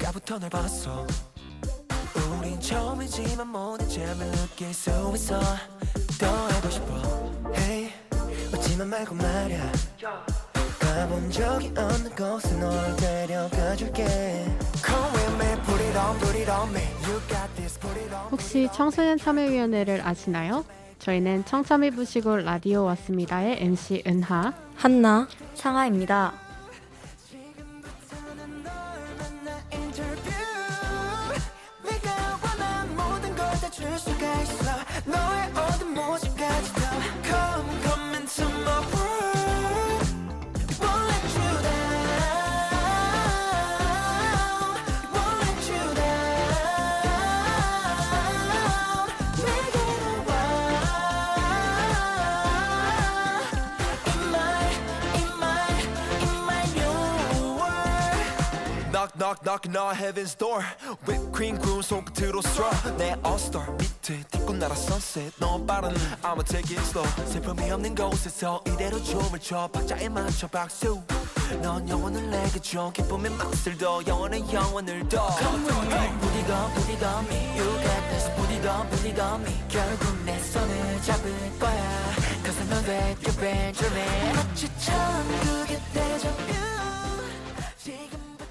어디서부터 널 봤어. 우린 처음이지만 모든 점을 느낄 수 있어. 더 해고 싶어. Hey, 웃지만 말고 말야. 가본 적이 없는 곳에 널 데려가줄게. Come with me, put it on me. You got this, put it on me. 혹시 청소년 참여위원회를 아시나요? 저희는 청참이 부시고 라디오 왔습니다의 MC 은하, 한나, 상아입니다. 지금부터는 널 만나 인터뷰. 네가 원한 모든 걸 다 줄 수가 있어. 너의 어떤 모습까지 다 Come into my world. Won't let you down. Won't let you down. 내게로 와. In my new world. Knock knock on heaven's door. Whipped cream 구운 손끝으로 straw. 내 all-star 밑에 뒷꽃나라 sunset. 너무 빠른 I'ma take it slow. 슬픔이 없는 곳에서 이대로 춤을 춰. 박자에 맞춰 박수. 넌 영혼을 내게 줘. 기쁨의 맛을 더 영원한 영혼을 더. Come with me. Put it on me. You got this. Put it on me. 결국 내 손을 잡을 거야. Cause I know that you're Benjamin. 마치 천국의 대자뷰. 지금부터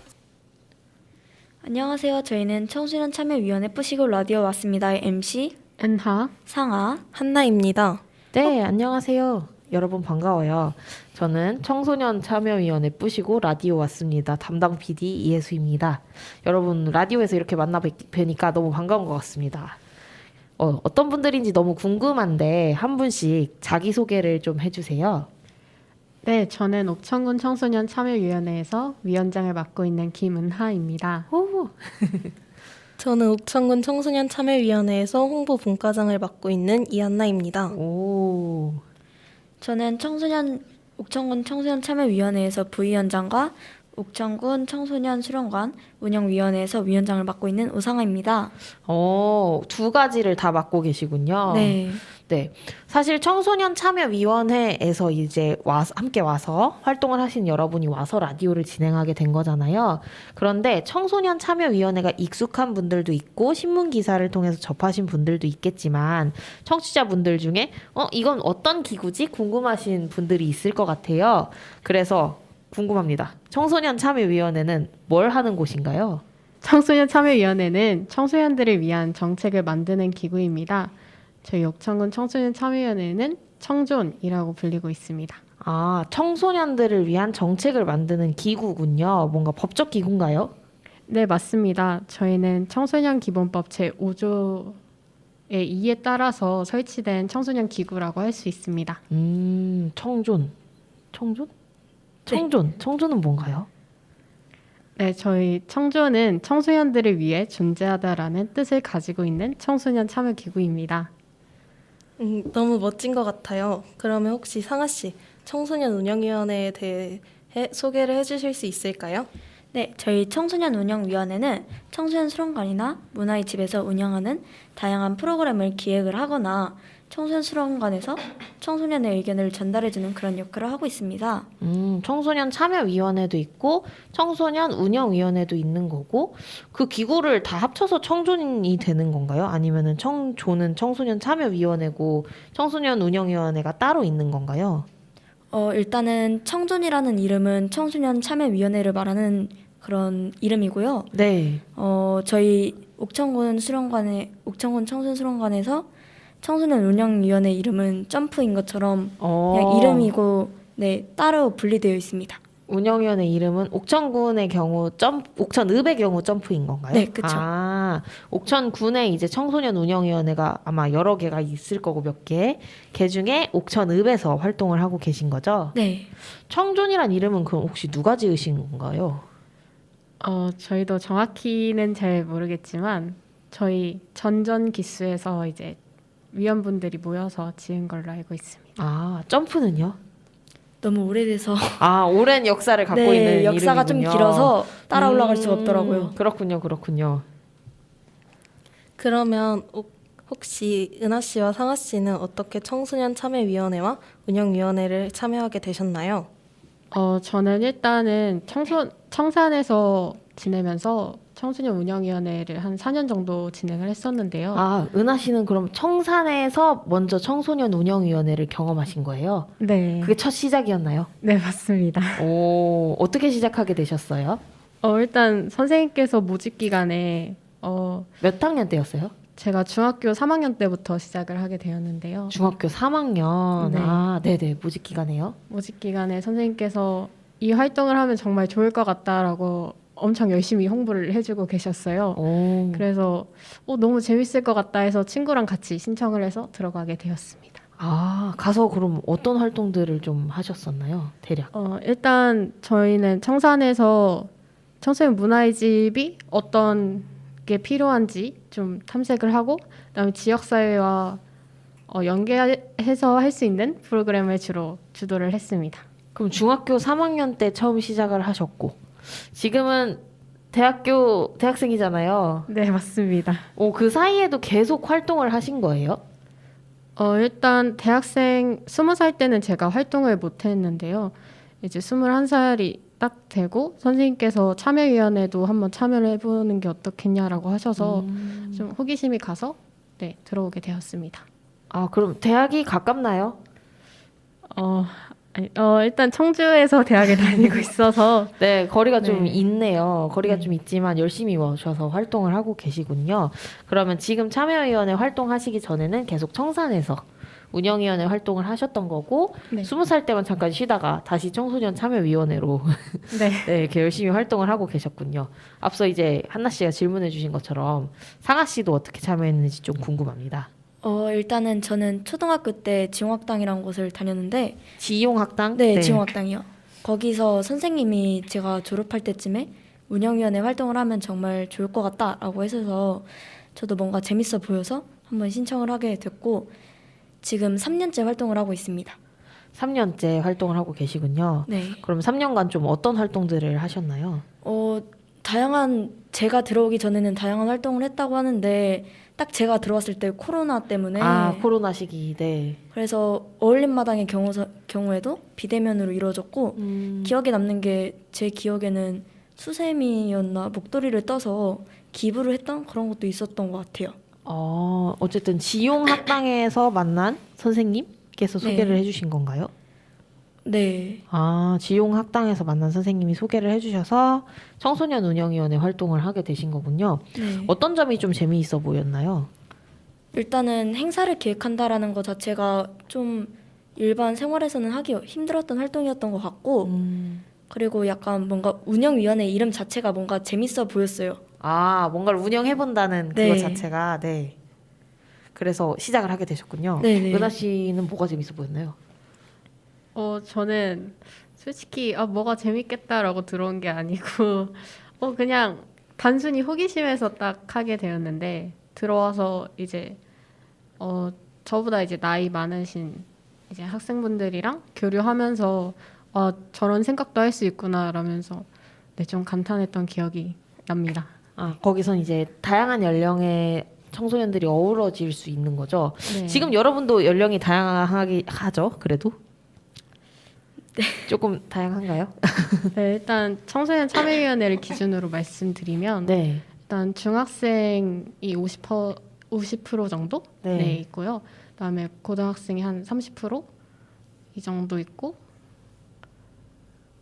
안녕하세요. 저희는 청소년 참여위원회 뿌시고 라디오 왔습니다의 MC 은하. 상아. 한나입니다. 네, 안녕하세요. 여러분 반가워요. 저는 청소년 참여위원회 뿌시고 라디오 왔습니다. 담당 PD 이혜수입니다. 여러분 라디오에서 이렇게 만나 뵈니까 너무 반가운 것 같습니다. 어떤 분들인지 너무 궁금한데 한 분씩 자기소개를 좀 해주세요. 네, 저는 옥천군 청소년 참여위원회에서 위원장을 맡고 있는 김은하입니다. 오, 저는 옥천군 청소년 참여위원회에서 홍보분과장을 맡고 있는 이한나입니다. 오, 저는 옥천군 청소년 참여위원회에서 부위원장과 옥천군 청소년 수련관 운영위원회에서 위원장을 맡고 있는 우상아입니다. 두 가지를 다 맡고 계시군요. 네. 네, 사실 청소년 참여위원회에서 이제 함께 와서 활동을 하신 여러분이 와서 라디오를 진행하게 된 거잖아요. 그런데 청소년 참여위원회가 익숙한 분들도 있고 신문 기사를 통해서 접하신 분들도 있겠지만 청취자분들 중에 이건 어떤 기구지? 궁금하신 분들이 있을 것 같아요. 그래서 궁금합니다. 청소년 참여위원회는 뭘 하는 곳인가요? 청소년 참여위원회는 청소년들을 위한 정책을 만드는 기구입니다. 저희 옥천군 청소년 참여위원회는 청존이라고 불리고 있습니다. 아, 청소년들을 위한 정책을 만드는 기구군요. 뭔가 법적 기구인가요? 네, 맞습니다. 저희는 청소년 기본법 제5조의 2에 따라서 설치된 청소년 기구라고 할 수 있습니다. 청존. 청존은 뭔가요? 네, 저희 청존은 청소년들을 위해 존재하다라는 뜻을 가지고 있는 청소년 참여 기구입니다. 너무 멋진 것 같아요. 그러면 혹시 상아 씨, 청소년 운영위원회에 대해 소개를 해주실 수 있을까요? 네, 저희 청소년 운영위원회는 청소년 수련관이나 문화의 집에서 운영하는 다양한 프로그램을 기획을 하거나 청소년 수련관에서 청소년의 의견을 전달해주는 그런 역할을 하고 있습니다. 청소년 참여위원회도 있고 청소년 운영위원회도 있는 거고 그 기구를 다 합쳐서 청존이 되는 건가요? 아니면은 청존은 청소년 참여위원회고 청소년 운영위원회가 따로 있는 건가요? 일단은 청존이라는 이름은 청소년 참여위원회를 말하는 그런 이름이고요. 네. 저희 옥천군 청소년 수련관에서 청소년 운영위원회 이름은 점프인 것처럼 그냥 이름이고 네 따로 분리되어 있습니다. 운영위원회 이름은 옥천군의 경우 옥천읍의 경우 점프인 건가요? 네, 그쵸. 아, 옥천군에 이제 청소년 운영위원회가 아마 여러 개가 있을 거고 몇 개. 그 중에 옥천읍에서 활동을 하고 계신 거죠? 네. 청존이란 이름은 그럼 혹시 누가 지으신 건가요? 저희도 정확히는 잘 모르겠지만 저희 전전 기수에서 이제 위원분들이 모여서 지은 걸로 알고 있습니다. 아, 점프는요? 너무 오래돼서 오랜 역사를 갖고 네, 있는 역사가 이름이군요. 좀 길어서 따라 올라갈 수가 없더라고요. 그렇군요. 그러면 혹시 은하 씨와 상아 씨는 어떻게 청소년 참여위원회와 운영위원회를 참여하게 되셨나요? 저는 일단은 청산에서 지내면서 청소년 운영위원회를 한 4년 정도 진행을 했었는데요. 아, 은하 씨는 그럼 청산에서 먼저 청소년 운영위원회를 경험하신 거예요? 네. 그게 첫 시작이었나요? 네, 맞습니다. 오, 어떻게 시작하게 되셨어요? 일단 선생님께서 모집 기간에 몇 학년 때였어요? 제가 중학교 3학년 때부터 시작을 하게 되었는데요. 중학교 3학년. 네. 아, 네네. 모집 기간에요? 모집 기간에 선생님께서 이 활동을 하면 정말 좋을 것 같다라고 엄청 열심히 홍보를 해주고 계셨어요. 오. 그래서 너무 재밌을 것 같다 해서 친구랑 같이 신청을 해서 들어가게 되었습니다. 아, 가서 그럼 어떤 활동들을 좀 하셨었나요? 대략. 일단 저희는 청산에서 청소년 문화의 집이 어떤 게 필요한지 좀 탐색을 하고 그다음에 지역사회와 연계해서 할 수 있는 프로그램을 주로 주도를 했습니다. 그럼 중학교 3학년 때 처음 시작을 하셨고, 지금은 대학생이잖아요. 네, 맞습니다. 그 사이에도 계속 활동을 하신 거예요? 일단 대학생 20살 때는 제가 활동을 못 했는데요. 이제 21살이 딱 되고 선생님께서 참여위원회도 한번 참여를 해보는 게 어떻겠냐라고 하셔서 좀 호기심이 가서 네, 들어오게 되었습니다. 아, 그럼 대학이 가깝나요? 일단 청주에서 대학에 다니고 있어서 네, 거리가 좀 네. 있네요. 거리가 네. 좀 있지만 열심히 오셔서 활동을 하고 계시군요. 그러면 지금 참여위원회 활동하시기 전에는 계속 청산에서 운영위원회 활동을 하셨던 거고, 네. 20살 때만 잠깐 쉬다가 다시 청소년 참여위원회로 네. 네, 이렇게 열심히 활동을 하고 계셨군요. 앞서 이제 한나 씨가 질문해 주신 것처럼 상아 씨도 어떻게 참여했는지 좀 궁금합니다. 일단은 저는 초등학교 때 지용학당이라는 곳을 다녔는데 지용학당? 네, 지용학당이요. 거기서 선생님이 제가 졸업할 때쯤에 운영위원회 활동을 하면 정말 좋을 것 같다라고 해서 저도 뭔가 재밌어 보여서 한번 신청을 하게 됐고 지금 3년째 활동을 하고 있습니다. 3년째 활동을 하고 계시군요. 네. 그럼 3년간 좀 어떤 활동들을 하셨나요? 제가 들어오기 전에는 다양한 활동을 했다고 하는데 딱 제가 들어왔을 때 코로나 때문에 코로나 시기, 네. 그래서 어울림마당의 경우에도 비대면으로 이루어졌고 기억에 남는 게 제 기억에는 수세미였나 목도리를 떠서 기부를 했던 그런 것도 있었던 것 같아요. 어쨌든 지용학당에서 만난 선생님께서 소개를 네. 해주신 건가요? 네. 지용학당에서 만난 선생님이 소개를 해주셔서 청소년 운영위원회 활동을 하게 되신 거군요. 네. 어떤 점이 좀 재미있어 보였나요? 일단은 행사를 기획한다라는 것 자체가 좀 일반 생활에서는 하기 힘들었던 활동이었던 것 같고 그리고 약간 뭔가 운영위원회 이름 자체가 뭔가 재밌어 보였어요. 뭔가를 운영해본다는 네. 그거 자체가, 네. 그래서 시작을 하게 되셨군요. 네네. 은하 씨는 뭐가 재밌어 보였나요? 저는 솔직히 뭐가 재밌겠다라고 들어온 게 아니고 그냥 단순히 호기심에서 딱 하게 되었는데 들어와서 이제 저보다 이제 나이 많으신 이제 학생분들이랑 교류하면서 저런 생각도 할 수 있구나 라면서 네, 좀 감탄했던 기억이 납니다. 거기선 이제 다양한 연령의 청소년들이 어우러질 수 있는 거죠. 네. 지금 여러분도 연령이 다양하게 하죠, 그래도? 네. 조금 다양한가요? 네, 일단 청소년 참여위원회를 기준으로 말씀드리면 네. 일단 중학생이 50% 정도 네. 네, 있고요. 그다음에 고등학생이 한 30%이 정도 있고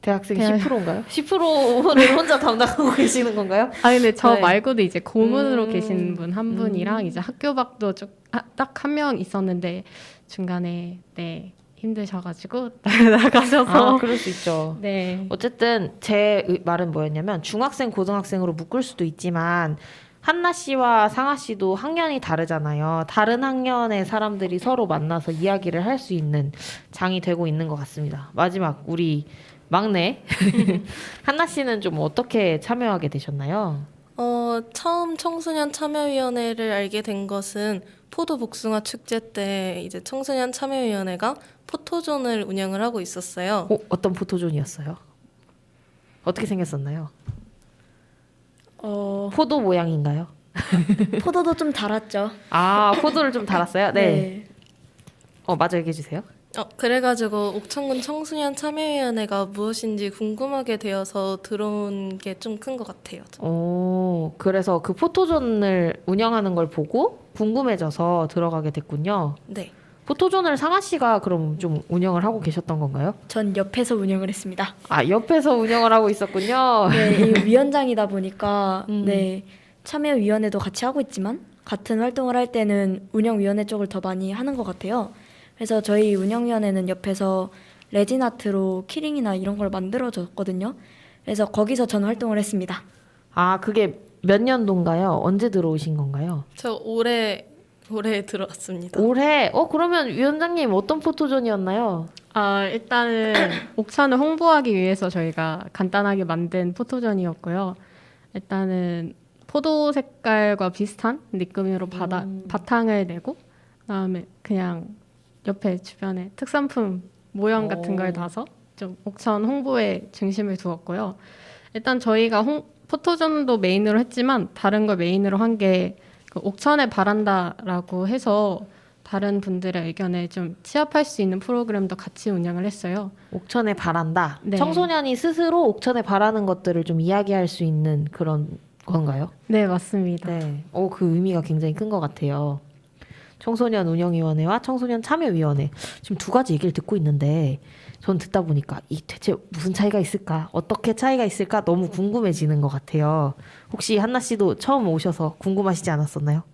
대학생이 10%인가요? 10%를 혼자 담당하고 계시는 건가요? 근데 저 네. 말고도 이제 고문으로 계신 분 한 분이랑 이제 학교 밖도 딱 한 명 있었는데 중간에 네 힘드셔가지고 나가셔서 그럴 수 있죠. 네. 어쨌든 제 말은 뭐였냐면 중학생, 고등학생으로 묶을 수도 있지만 한나 씨와 상아 씨도 학년이 다르잖아요. 다른 학년의 사람들이 서로 만나서 이야기를 할 수 있는 장이 되고 있는 것 같습니다. 마지막 우리 막내 한나 씨는 좀 어떻게 참여하게 되셨나요? 처음 청소년 참여위원회를 알게 된 것은 포도 복숭아 축제 때 이제 청소년 참여위원회가 포토존을 운영을 하고 있었어요. 어떤 포토존이었어요? 어떻게 생겼었나요? 포도 모양인가요? 포도도 좀 달았죠. 포도를 좀 달았어요? 네. 맞아 얘기해 주세요. 그래가지고 옥천군 청소년 참여위원회가 무엇인지 궁금하게 되어서 들어온 게 좀 큰 것 같아요. 그래서 그 포토존을 운영하는 걸 보고 궁금해져서 들어가게 됐군요. 네. 포토존을 상아 씨가 그럼 좀 운영을 하고 계셨던 건가요? 전 옆에서 운영을 했습니다. 아, 옆에서 운영을 하고 있었군요. 네, 이 위원장이다 보니까 음. 네, 참여위원회도 같이 하고 있지만 같은 활동을 할 때는 운영위원회 쪽을 더 많이 하는 것 같아요. 그래서 저희 운영위원회는 옆에서 레진 아트로 키링이나 이런 걸 만들어줬거든요. 그래서 거기서 전 활동을 했습니다. 아, 그게 몇 년도인가요? 언제 들어오신 건가요? 저 올해 들어왔습니다. 올해? 그러면 위원장님 어떤 포토존이었나요? 일단은 옥천을 홍보하기 위해서 저희가 간단하게 만든 포토존이었고요. 일단은 포도 색깔과 비슷한 느낌으로 바탕을 내고 그다음에 그냥 옆에 주변에 특산품 모형 같은 걸 놔서 좀 옥천 홍보에 중심을 두었고요. 일단 저희가 포토존도 메인으로 했지만 다른 걸 메인으로 한 게 그 옥천의 바란다라고 해서 다른 분들의 의견에 좀 취합할 수 있는 프로그램도 같이 운영을 했어요. 옥천에 바란다. 네. 청소년이 스스로 옥천에 바라는 것들을 좀 이야기할 수 있는 그런 건가요? 네, 맞습니다. 네. 그 의미가 굉장히 큰 것 같아요. 청소년 운영위원회와 청소년 참여위원회. 지금 두 가지 얘기를 듣고 있는데 전 듣다 보니까 이 대체 무슨 차이가 있을까? 어떻게 차이가 있을까? 너무 궁금해지는 것 같아요. 혹시 한나 씨도 처음 오셔서 궁금하시지 않았었나요?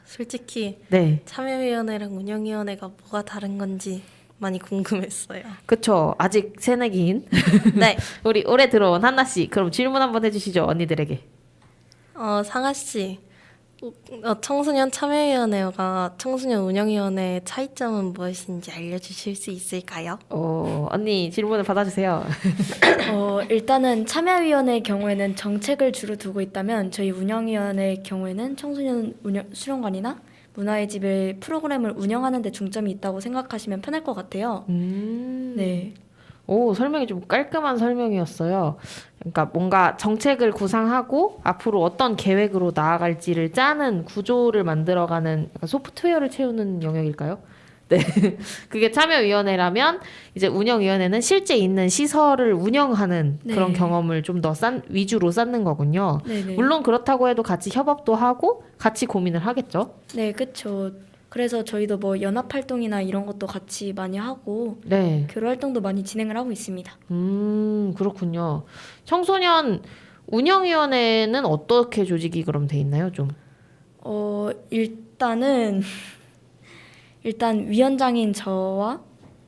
솔직히 네. 참여위원회랑 운영위원회가 뭐가 다른 건지 많이 궁금했어요. 그쵸. 아직 새내기인 네. 우리 올해 들어온 한나 씨. 그럼 질문 한번 해주시죠. 언니들에게. 상아 씨, 청소년 참여위원회와 청소년 운영위원회의 차이점은 무엇인지 알려주실 수 있을까요? 언니 질문을 받아주세요. 일단은 참여위원회의 경우에는 정책을 주로 두고 있다면 저희 운영위원회의 경우에는 청소년 수련관이나 문화의 집의 프로그램을 운영하는 데 중점이 있다고 생각하시면 편할 것 같아요. 네. 설명이 좀 깔끔한 설명이었어요. 그러니까 뭔가 정책을 구상하고 앞으로 어떤 계획으로 나아갈지를 짜는 구조를 만들어가는 약간 소프트웨어를 채우는 영역일까요? 네. 그게 참여위원회라면 이제 운영위원회는 실제 있는 시설을 운영하는 그런 네. 경험을 좀 더 위주로 쌓는 거군요. 네네. 물론 그렇다고 해도 같이 협업도 하고 같이 고민을 하겠죠. 네, 그쵸. 그래서 저희도 뭐 연합활동이나 이런 것도 같이 많이 하고 네. 교류 활동도 많이 진행을 하고 있습니다. 그렇군요. 청소년 운영위원회는 어떻게 조직이 그럼 돼 있나요, 좀? 일단 위원장인 저와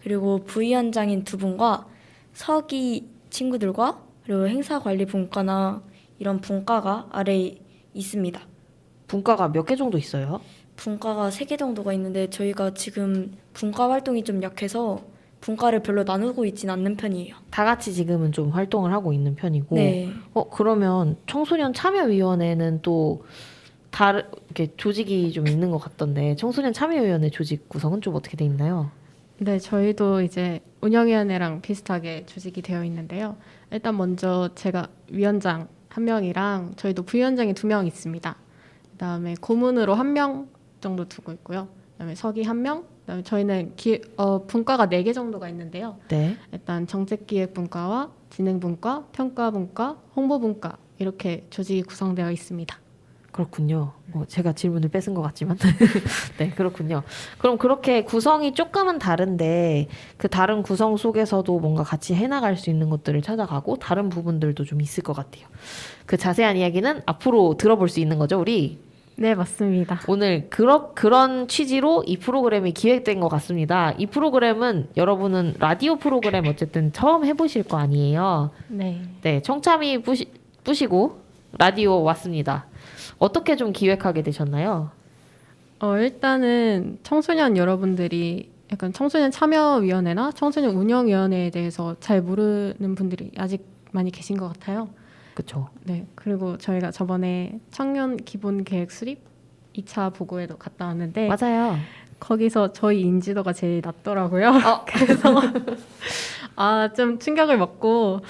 그리고 부위원장인 두 분과 서기 친구들과 그리고 행사관리분과나 이런 분과가 아래에 있습니다. 분과가 몇 개 정도 있어요? 분과가 3개 정도가 있는데 저희가 지금 분과 활동이 좀 약해서 분과를 별로 나누고 있진 않는 편이에요. 다 같이 지금은 좀 활동을 하고 있는 편이고. 네. 그러면 청소년 참여위원회는 또 다른 이렇게 조직이 좀 있는 것 같던데 청소년 참여위원회 조직 구성은 좀 어떻게 돼 있나요? 네, 저희도 이제 운영위원회랑 비슷하게 조직이 되어 있는데요. 일단 먼저 제가 위원장 1명이랑 저희도 부위원장이 2명 있습니다. 그다음에 고문으로 1명 정도 두고 있고요. 그다음에 서기 1명, 그다음에 저희는 분과가 4개 정도가 있는데요. 네. 일단 정책기획분과와 진행분과, 평가분과, 홍보분과 이렇게 조직이 구성되어 있습니다. 그렇군요. 제가 질문을 뺏은 것 같지만. 네, 그렇군요. 그럼 그렇게 구성이 조금은 다른데 그 다른 구성 속에서도 뭔가 같이 해나갈 수 있는 것들을 찾아가고 다른 부분들도 좀 있을 것 같아요. 그 자세한 이야기는 앞으로 들어볼 수 있는 거죠, 우리? 네, 맞습니다. 오늘 그런 취지로 이 프로그램이 기획된 것 같습니다. 이 프로그램은 여러분은 라디오 프로그램 어쨌든 처음 해보실 거 아니에요. 네. 네, 청참이 뿌시고 라디오 왔습니다. 어떻게 좀 기획하게 되셨나요? 일단은 청소년 여러분들이 약간 청소년 참여위원회나 청소년 운영위원회에 대해서 잘 모르는 분들이 아직 많이 계신 것 같아요. 그렇죠. 네, 그리고 저희가 저번에 청년 기본 계획 수립 2차 보고에도 갔다 왔는데 맞아요. 거기서 저희 인지도가 제일 낮더라고요. 그래서 좀 충격을 먹고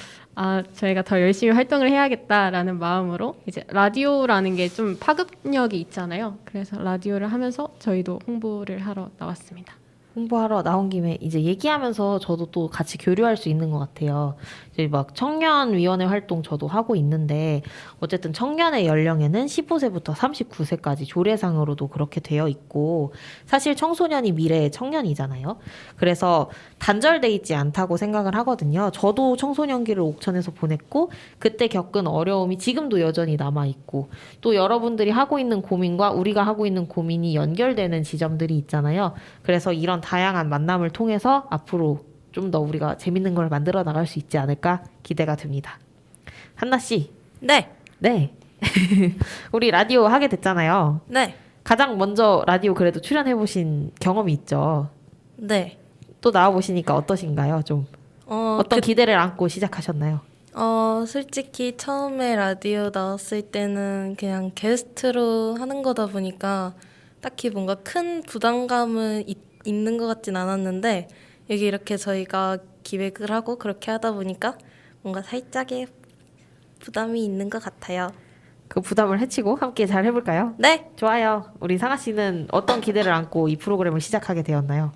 저희가 더 열심히 활동을 해야겠다라는 마음으로 이제 라디오라는 게 좀 파급력이 있잖아요. 그래서 라디오를 하면서 저희도 홍보를 하러 나왔습니다. 홍보하러 나온 김에 이제 얘기하면서 저도 또 같이 교류할 수 있는 것 같아요. 이제 막 청년위원회 활동 저도 하고 있는데 어쨌든 청년의 연령에는 15세부터 39세까지 조례상으로도 그렇게 되어 있고 사실 청소년이 미래의 청년이잖아요. 그래서 단절돼 있지 않다고 생각을 하거든요. 저도 청소년기를 옥천에서 보냈고 그때 겪은 어려움이 지금도 여전히 남아 있고 또 여러분들이 하고 있는 고민과 우리가 하고 있는 고민이 연결되는 지점들이 있잖아요. 그래서 이런 다양한 만남을 통해서 앞으로 좀 더 우리가 재밌는 걸 만들어 나갈 수 있지 않을까 기대가 됩니다. 한나 씨, 네, 네, 우리 라디오 하게 됐잖아요. 네, 가장 먼저 라디오 그래도 출연해 보신 경험이 있죠. 네. 또 나와 보시니까 어떠신가요? 좀 어떤 그, 기대를 안고 시작하셨나요? 솔직히 처음에 라디오 나왔을 때는 그냥 게스트로 하는 거다 보니까 딱히 뭔가 큰 부담감은 있는 것 같진 않았는데 여기 이렇게 저희가 기획을 하고 그렇게 하다 보니까 뭔가 살짝의 부담이 있는 것 같아요. 그 부담을 해치고 함께 잘 해볼까요? 네, 좋아요. 우리 상아 씨는 어떤 기대를 안고 이 프로그램을 시작하게 되었나요?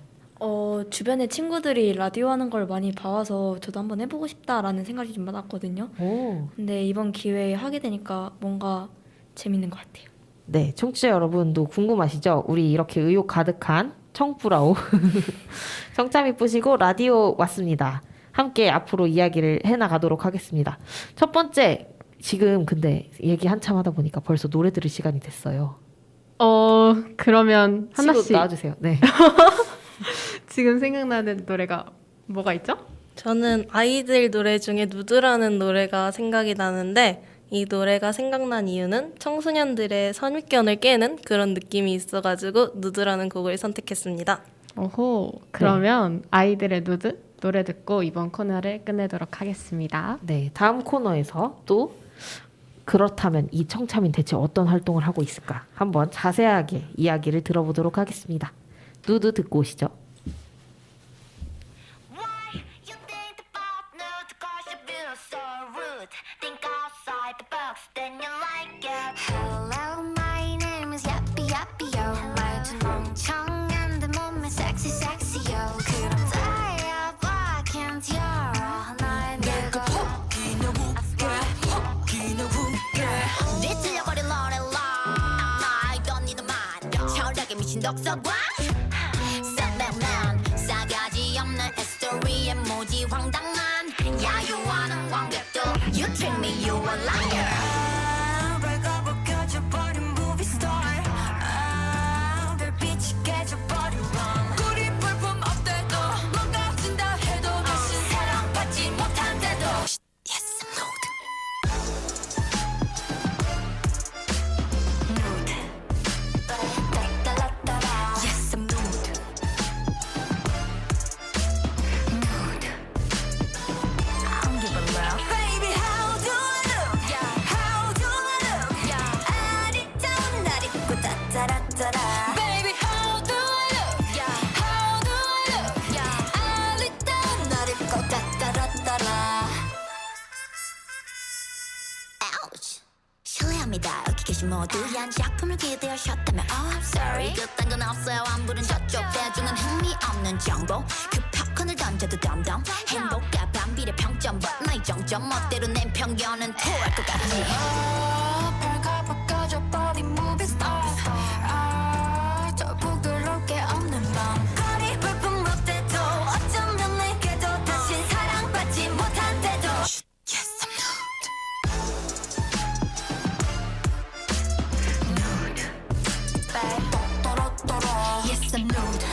주변에 친구들이 라디오 하는 걸 많이 봐와서 저도 한번 해보고 싶다라는 생각이 좀 많았거든요. 오. 근데 이번 기회에 하게 되니까 뭔가 재밌는 것 같아요. 네, 청취자 여러분도 궁금하시죠? 우리 이렇게 의욕 가득한 청뿌라오 청짬이 뿌시고 라디오 왔습니다. 함께 앞으로 이야기를 해나가도록 하겠습니다. 첫 번째, 지금 근데 얘기 한참 하다 보니까 벌써 노래 들을 시간이 됐어요. 그러면 한나 치고 씨 나와주세요. 네. 지금 생각나는 노래가 뭐가 있죠? 저는 아이들 노래 중에 누드라는 노래가 생각이 나는데 이 노래가 생각난 이유는 청소년들의 선입견을 깨는 그런 느낌이 있어가지고 누드라는 곡을 선택했습니다. 오호. 그러면 아이들의 누드 노래 듣고 이번 코너를 끝내도록 하겠습니다. 네, 다음 코너에서 또 그렇다면 이 청참인 대체 어떤 활동을 하고 있을까? 한번 자세하게 이야기를 들어보도록 하겠습니다. 누드 듣고 오시죠. Why you think about nude? Cause you feel so rude. Think outside the box, then you like it. Hello, my name is Yappy Yappy Yo. 말투 멍청한데 몸매 sexy sexy yo. 그럼 다야 why can't you? 날 내가 뒤틀려버린 노래라. I don't need a man. 철학에 미친 독서관. 셀럽맨 싸가지 없는 스토리에 모지 황당한 야유하는 관객도 You treat me you a liar. 발가벗 켜져버린 movie star. 별빛이 깨져버린 rom. 꿀이 볼품 없대도 뭔가 진다 해도 다신 사랑받지 못한대도 Yes I'm nude. Nude. 따라따라따라. Yes I'm nude. Nude. I don't give a love. Baby, how do I look? Yeah. How do I look? Yeah. 아리따운 날 입고 따따라따라. Baby, how do I look? Yeah. How do I look? Yeah. 아리따운 날 입고 따따라따라. Ouch. 실례합니다. 여기 계신 모두 한 작품을 기대하셨다면 Oh I'm sorry. 그딴 건 없어요. 안 부른 저쪽 대중은 흥미없는 정보. 그 팝콘을 던져도 덤덤. 행복과 반비례 평점 But 나의 정점 멋대로 낸 편견은 토할 것 같지. 별가 벗겨져버린 movie star. 저 부끄럽게 없는 맘. 거리 불품 못돼도 어쩌면 내게도 다신 사랑받지 못한대도 Yes I'm nude. Nude. 또로또로. Yes I'm nude.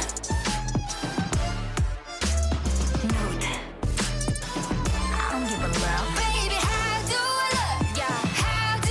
Nude. I don't give a love. Baby, how do I look? Yeah. How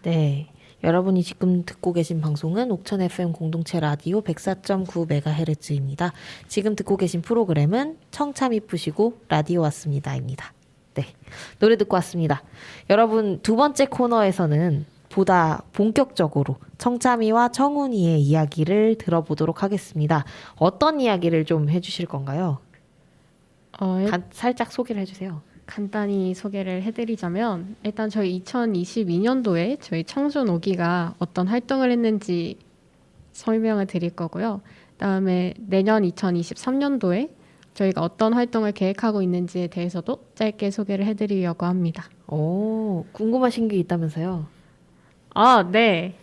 네. 여러분이 지금 듣고 계신 방송은 옥천 FM 공동체 라디오 104.9MHz입니다. 지금 듣고 계신 프로그램은 청참 이쁘시고 라디오 왔습니다입니다. 네. 노래 듣고 왔습니다. 여러분 두 번째 코너에서는 보다 본격적으로 청참이와 청운이의 이야기를 들어보도록 하겠습니다. 어떤 이야기를 좀 해주실 건가요? 살짝 소개를 해주세요. 간단히 소개를 해드리자면 일단 저희 2022년도에 저희 청순 오기가 어떤 활동을 했는지 설명을 드릴 거고요. 그다음에 내년 2023년도에 저희가 어떤 활동을 계획하고 있는지에 대해서도 짧게 소개를 해드리려고 합니다. 오, 궁금하신 게 있다면서요? 아, 네.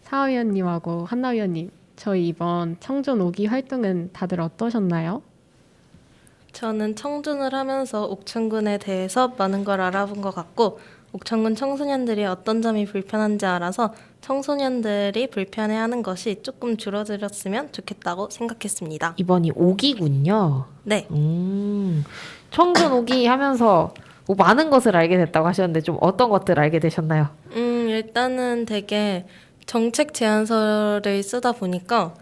사위원님하고 한나위원님, 저희 이번 청춘 오기 활동은 다들 어떠셨나요? 저는 청준을 하면서 옥천군에 대해서 많은 걸 알아본 것 같고 옥천군 청소년들이 어떤 점이 불편한지 알아서 청소년들이 불편해하는 것이 조금 줄어들었으면 좋겠다고 생각했습니다. 이번이 5기군요. 네, 청준 5기 하면서 뭐 많은 것을 알게 됐다고 하셨는데 좀 어떤 것들 알게 되셨나요? 일단은 되게 정책 제안서를 쓰다 보니까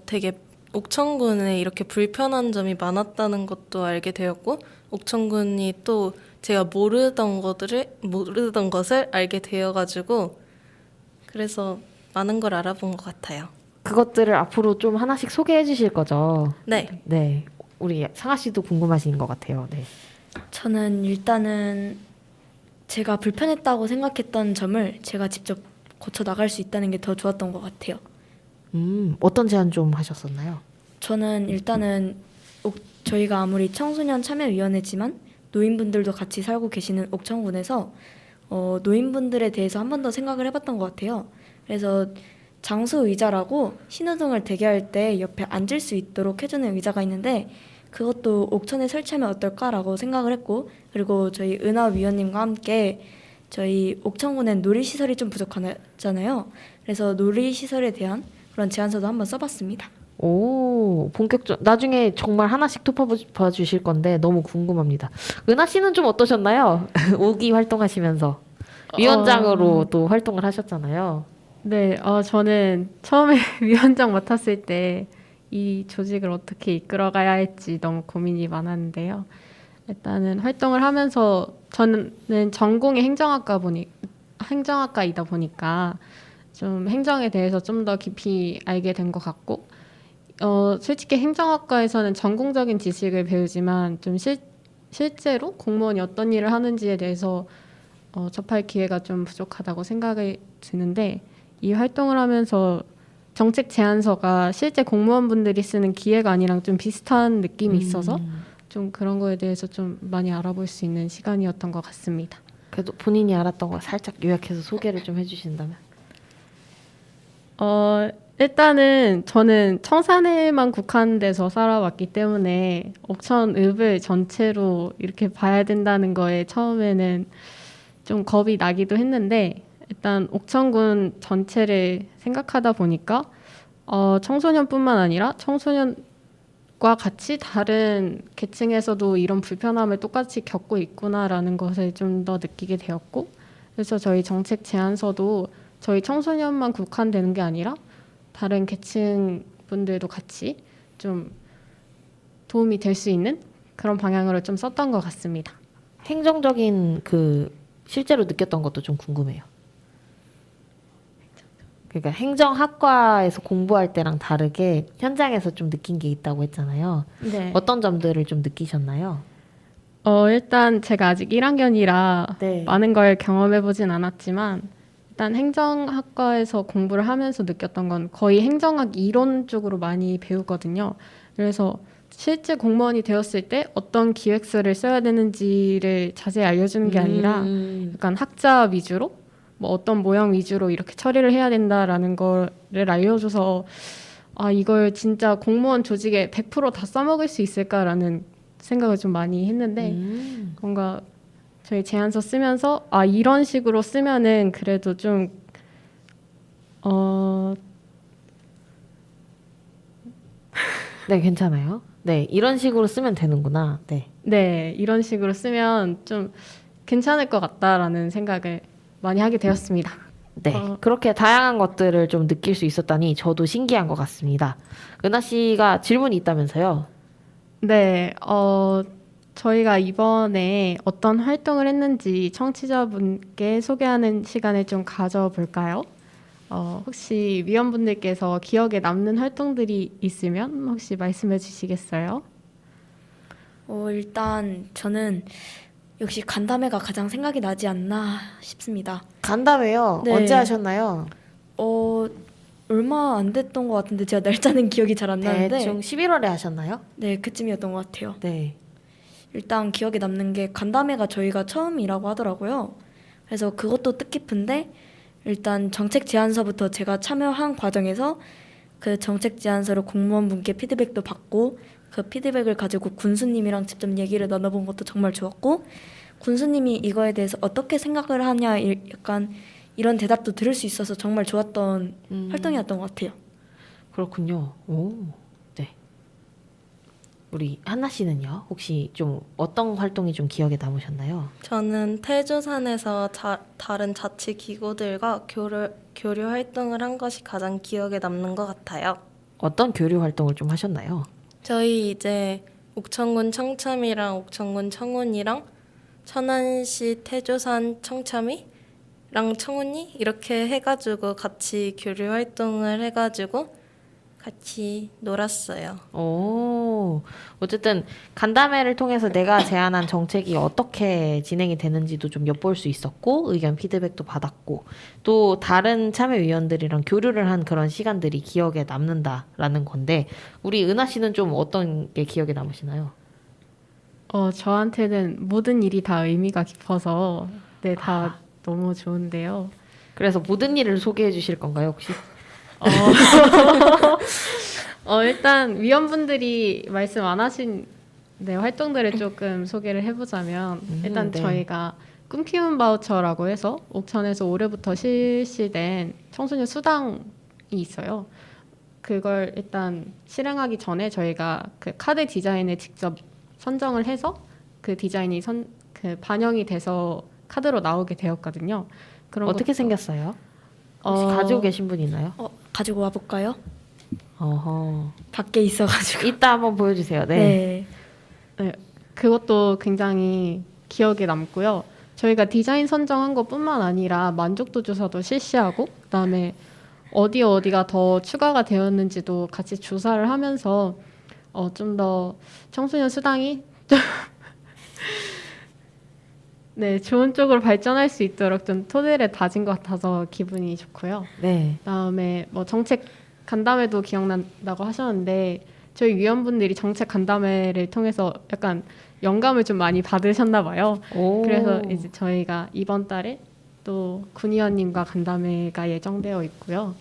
되게 옥천군에 이렇게 불편한 점이 많았다는 것도 알게 되었고 옥천군이 또 제가 모르던 것을 알게 되어가지고 그래서 많은 걸 알아본 것 같아요. 그것들을 앞으로 좀 하나씩 소개해 주실 거죠? 네, 네. 우리 상아 씨도 궁금하신 것 같아요. 네. 저는 일단은 제가 불편했다고 생각했던 점을 제가 직접 고쳐 나갈 수 있다는 게 더 좋았던 것 같아요. 어떤 제안 좀 하셨었나요? 저는 일단은 저희가 아무리 청소년 참여위원회지만 노인분들도 같이 살고 계시는 옥천군에서 노인분들에 대해서 한 번 더 생각을 해봤던 것 같아요. 그래서 장수 의자라고 신호등을 대기할 때 옆에 앉을 수 있도록 해주는 의자가 있는데 그것도 옥천에 설치하면 어떨까라고 생각을 했고 그리고 저희 은하 위원님과 함께 저희 옥천군엔 놀이시설이 좀 부족하잖아요. 그래서 놀이시설에 대한 그런 제안서도 한번 써봤습니다. 오, 본격적. 나중에 정말 하나씩 톱어봐 주실 건데 너무 궁금합니다. 은하 씨는 좀 어떠셨나요? 5기 활동하시면서 위원장으로 또 활동을 하셨잖아요. 네, 저는 처음에 위원장 맡았을 때 이 조직을 어떻게 이끌어가야 할지 너무 고민이 많았는데요. 일단은 활동을 하면서 저는 전공이 행정학과이다 보니까 좀 행정에 대해서 좀 더 깊이 알게 된 것 같고 솔직히 행정학과에서는 전공적인 지식을 배우지만 좀 실제로 공무원이 어떤 일을 하는지에 대해서 접할 기회가 좀 부족하다고 생각이 드는데 이 활동을 하면서 정책 제안서가 실제 공무원분들이 쓰는 기획안이랑 좀 비슷한 느낌이 있어서 좀 그런 거에 대해서 좀 많이 알아볼 수 있는 시간이었던 것 같습니다. 그래도 본인이 알았던 거 살짝 요약해서 소개를 좀 해주신다면. 일단은 저는 청산에만 국한돼서 살아왔기 때문에 옥천읍을 전체로 이렇게 봐야 된다는 거에 처음에는 좀 겁이 나기도 했는데 일단 옥천군 전체를 생각하다 보니까 청소년뿐만 아니라 청소년과 같이 다른 계층에서도 이런 불편함을 똑같이 겪고 있구나라는 것을 좀 더 느끼게 되었고 그래서 저희 정책 제안서도 저희 청소년만 국한되는 게 아니라 다른 계층 분들도 같이 좀 도움이 될 수 있는 그런 방향으로 좀 썼던 것 같습니다. 행정적인 실제로 느꼈던 것도 좀 궁금해요. 그러니까 행정학과에서 공부할 때랑 다르게 현장에서 좀 느낀 게 있다고 했잖아요. 네. 어떤 점들을 좀 느끼셨나요? 일단 제가 아직 1학년이라 네. 많은 걸 경험해보진 않았지만 일단 행정학과에서 공부를 하면서 느꼈던 건 거의 행정학 이론 쪽으로 많이 배우거든요. 그래서 실제 공무원이 되었을 때 어떤 기획서를 써야 되는지를 자세히 알려주는 게 아니라 약간 학자 위주로 뭐 어떤 모형 위주로 이렇게 처리를 해야 된다라는 거를 알려줘서 이걸 진짜 공무원 조직에 100% 다 써먹을 수 있을까라는 생각을 좀 많이 했는데 뭔가 저희 제안서 쓰면서 이런 식으로 쓰면은 그래도 좀 네, 괜찮아요. 네, 이런 식으로 쓰면 되는구나. 네. 네, 이런 식으로 쓰면 좀 괜찮을 것 같다라는 생각을 많이 하게 되었습니다. 네, 그렇게 다양한 것들을 좀 느낄 수 있었다니 저도 신기한 것 같습니다. 은하 씨가 질문이 있다면서요? 네, 저희가 이번에 어떤 활동을 했는지 청취자분께 소개하는 시간을 좀 가져볼까요? 혹시 위원분들께서 기억에 남는 활동들이 있으면 혹시 말씀해 주시겠어요? 일단 저는 역시 간담회가 가장 생각이 나지 않나 싶습니다. 간담회요? 네. 언제 하셨나요? 얼마 안 됐던 것 같은데 제가 날짜는 기억이 잘 안 나는데 대충 11월에 하셨나요? 네, 그쯤이었던 것 같아요. 네. 일단 기억에 남는 게 간담회가 저희가 처음이라고 하더라고요. 그래서 그것도 뜻깊은데 일단 정책 제안서부터 제가 참여한 과정에서 그 정책 제안서를 공무원분께 피드백도 받고 그 피드백을 가지고 군수님이랑 직접 얘기를 나눠본 것도 정말 좋았고 군수님이 이거에 대해서 어떻게 생각을 하냐 약간 이런 대답도 들을 수 있어서 정말 좋았던 활동이었던 것 같아요. 그렇군요. 오, 네. 우리 한나 씨는요? 혹시 좀 어떤 활동이 좀 기억에 남으셨나요? 저는 태조산에서 다른 자치 기구들과 교류 활동을 한 것이 가장 기억에 남는 것 같아요. 어떤 교류 활동을 좀 하셨나요? 저희 이제 옥천군 청참이랑 옥천군 청운이랑 천안시 태조산 청참이랑 청운이 이렇게 해가지고 같이 교류 활동을 해가지고 같이 놀았어요. 오, 어쨌든 간담회를 통해서 내가 제안한 정책이 어떻게 진행이 되는지도 좀 엿볼 수 있었고 의견 피드백도 받았고 또 다른 참여위원들이랑 교류를 한 그런 시간들이 기억에 남는다라는 건데 우리 은하 씨는 좀 어떤 게 기억에 남으시나요? 저한테는 모든 일이 다 의미가 깊어서 네, 다 너무 좋은데요. 그래서 모든 일을 소개해 주실 건가요, 혹시? 일단 위원분들이 말씀 안 하신 네, 활동들을 조금 소개를 해보자면 일단 네. 저희가 꿈키운 바우처라고 해서 옥천에서 올해부터 실시된 청소년 수당이 있어요. 그걸 일단 실행하기 전에 저희가 그 카드 디자인을 직접 선정을 해서 그 디자인이 그 반영이 돼서 카드로 나오게 되었거든요. 그런 어떻게 것도- 생겼어요? 혹시 가지고 계신 분 있나요? 가지고 와볼까요? 어허. 밖에 있어가지고. 이따 한번 보여주세요. 네. 네, 그것도 굉장히 기억에 남고요. 저희가 디자인 선정한 것뿐만 아니라 만족도 조사도 실시하고 그다음에 어디가 더 추가가 되었는지도 같이 조사를 하면서 좀 더 청소년 수당이 네, 좋은 쪽으로 발전할 수 있도록 좀 토대를 다진 것 같아서 기분이 좋고요. 네. 그다음에 뭐 정책 간담회도 기억난다고 하셨는데 저희 위원분들이 정책 간담회를 통해서 약간 영감을 좀 많이 받으셨나 봐요. 오. 그래서 이제 저희가 이번 달에 또 군의원님과 간담회가 예정되어 있고요.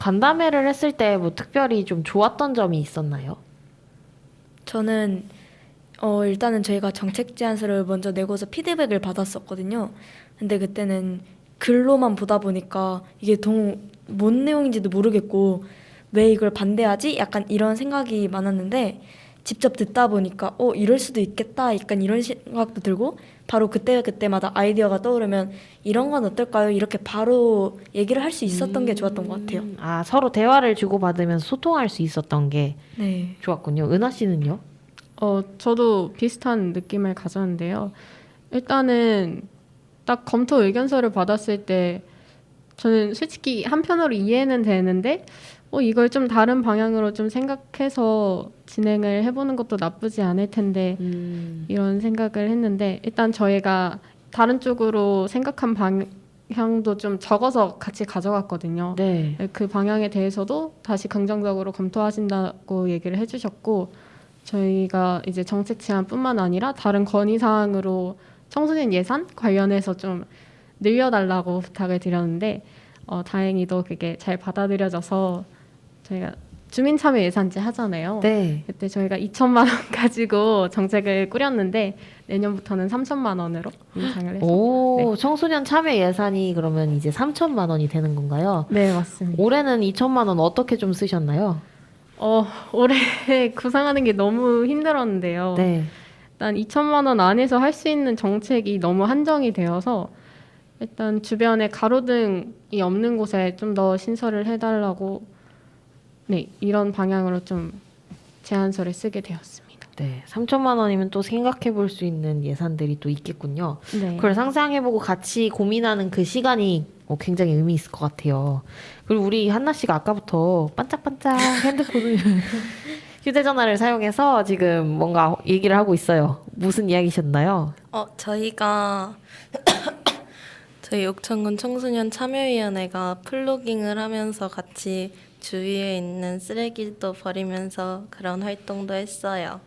간담회를 했을 때 뭐 특별히 좀 좋았던 점이 있었나요? 저는 일단은 저희가 정책 제안서를 먼저 내고서 피드백을 받았었거든요. 근데 그때는 글로만 보다 보니까 이게 뭔 내용인지도 모르겠고 왜 이걸 반대하지? 약간 이런 생각이 많았는데 직접 듣다 보니까 이럴 수도 있겠다. 약간 이런 생각도 들고 바로 그때마다 아이디어가 떠오르면 이런 건 어떨까요? 이렇게 바로 얘기를 할 수 있었던 게 좋았던 것 같아요. 아, 서로 대화를 주고받으면서 소통할 수 있었던 게 네. 좋았군요. 은하 씨는요? 저도 비슷한 느낌을 가졌는데요. 일단은 딱 검토 의견서를 받았을 때 저는 솔직히 한편으로 이해는 되는데 이걸 좀 다른 방향으로 좀 생각해서 진행을 해보는 것도 나쁘지 않을 텐데 이런 생각을 했는데 일단 저희가 다른 쪽으로 생각한 방향도 좀 적어서 같이 가져갔거든요. 네. 그 방향에 대해서도 다시 긍정적으로 검토하신다고 얘기를 해주셨고 저희가 이제 정책 제안뿐만 아니라 다른 건의 사항으로 청소년 예산 관련해서 좀 늘려달라고 부탁을 드렸는데 다행히도 그게 잘 받아들여져서 저희가 주민참여 예산제 하잖아요. 네. 그때 저희가 2천만 원 가지고 정책을 꾸렸는데 내년부터는 3천만 원으로 인상을 해서 오, 청소년 참여 예산이 그러면 이제 3천만 원이 되는 건가요? 네 맞습니다. 올해는 2천만 원 어떻게 좀 쓰셨나요? 올해 구상하는 게 너무 힘들었는데요. 네. 일단 2천만 원 안에서 할 수 있는 정책이 너무 한정이 되어서 일단 주변에 가로등이 없는 곳에 좀 더 신설을 해달라고 네, 이런 방향으로 좀 제안서를 쓰게 되었습니다. 네, 3천만 원이면 또 생각해 볼 수 있는 예산들이 또 있겠군요. 네. 그걸 상상해보고 같이 고민하는 그 시간이 굉장히 의미 있을 것 같아요. 그리고 우리 한나 씨가 아까부터 반짝반짝 핸드폰을 휴대전화를 사용해서 지금 뭔가 얘기를 하고 있어요. 무슨 이야기셨나요? 저희가 저희 옥천군 청소년 참여위원회가 플로깅을 하면서 같이 주위에 있는 쓰레기도 버리면서 그런 활동도 했어요.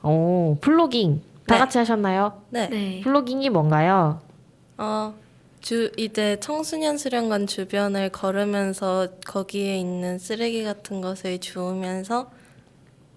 오, 플로깅 다 네. 같이 하셨나요? 네. 플로깅이 뭔가요? 이제 청소년 수련관 주변을 걸으면서 거기에 있는 쓰레기 같은 것을 주우면서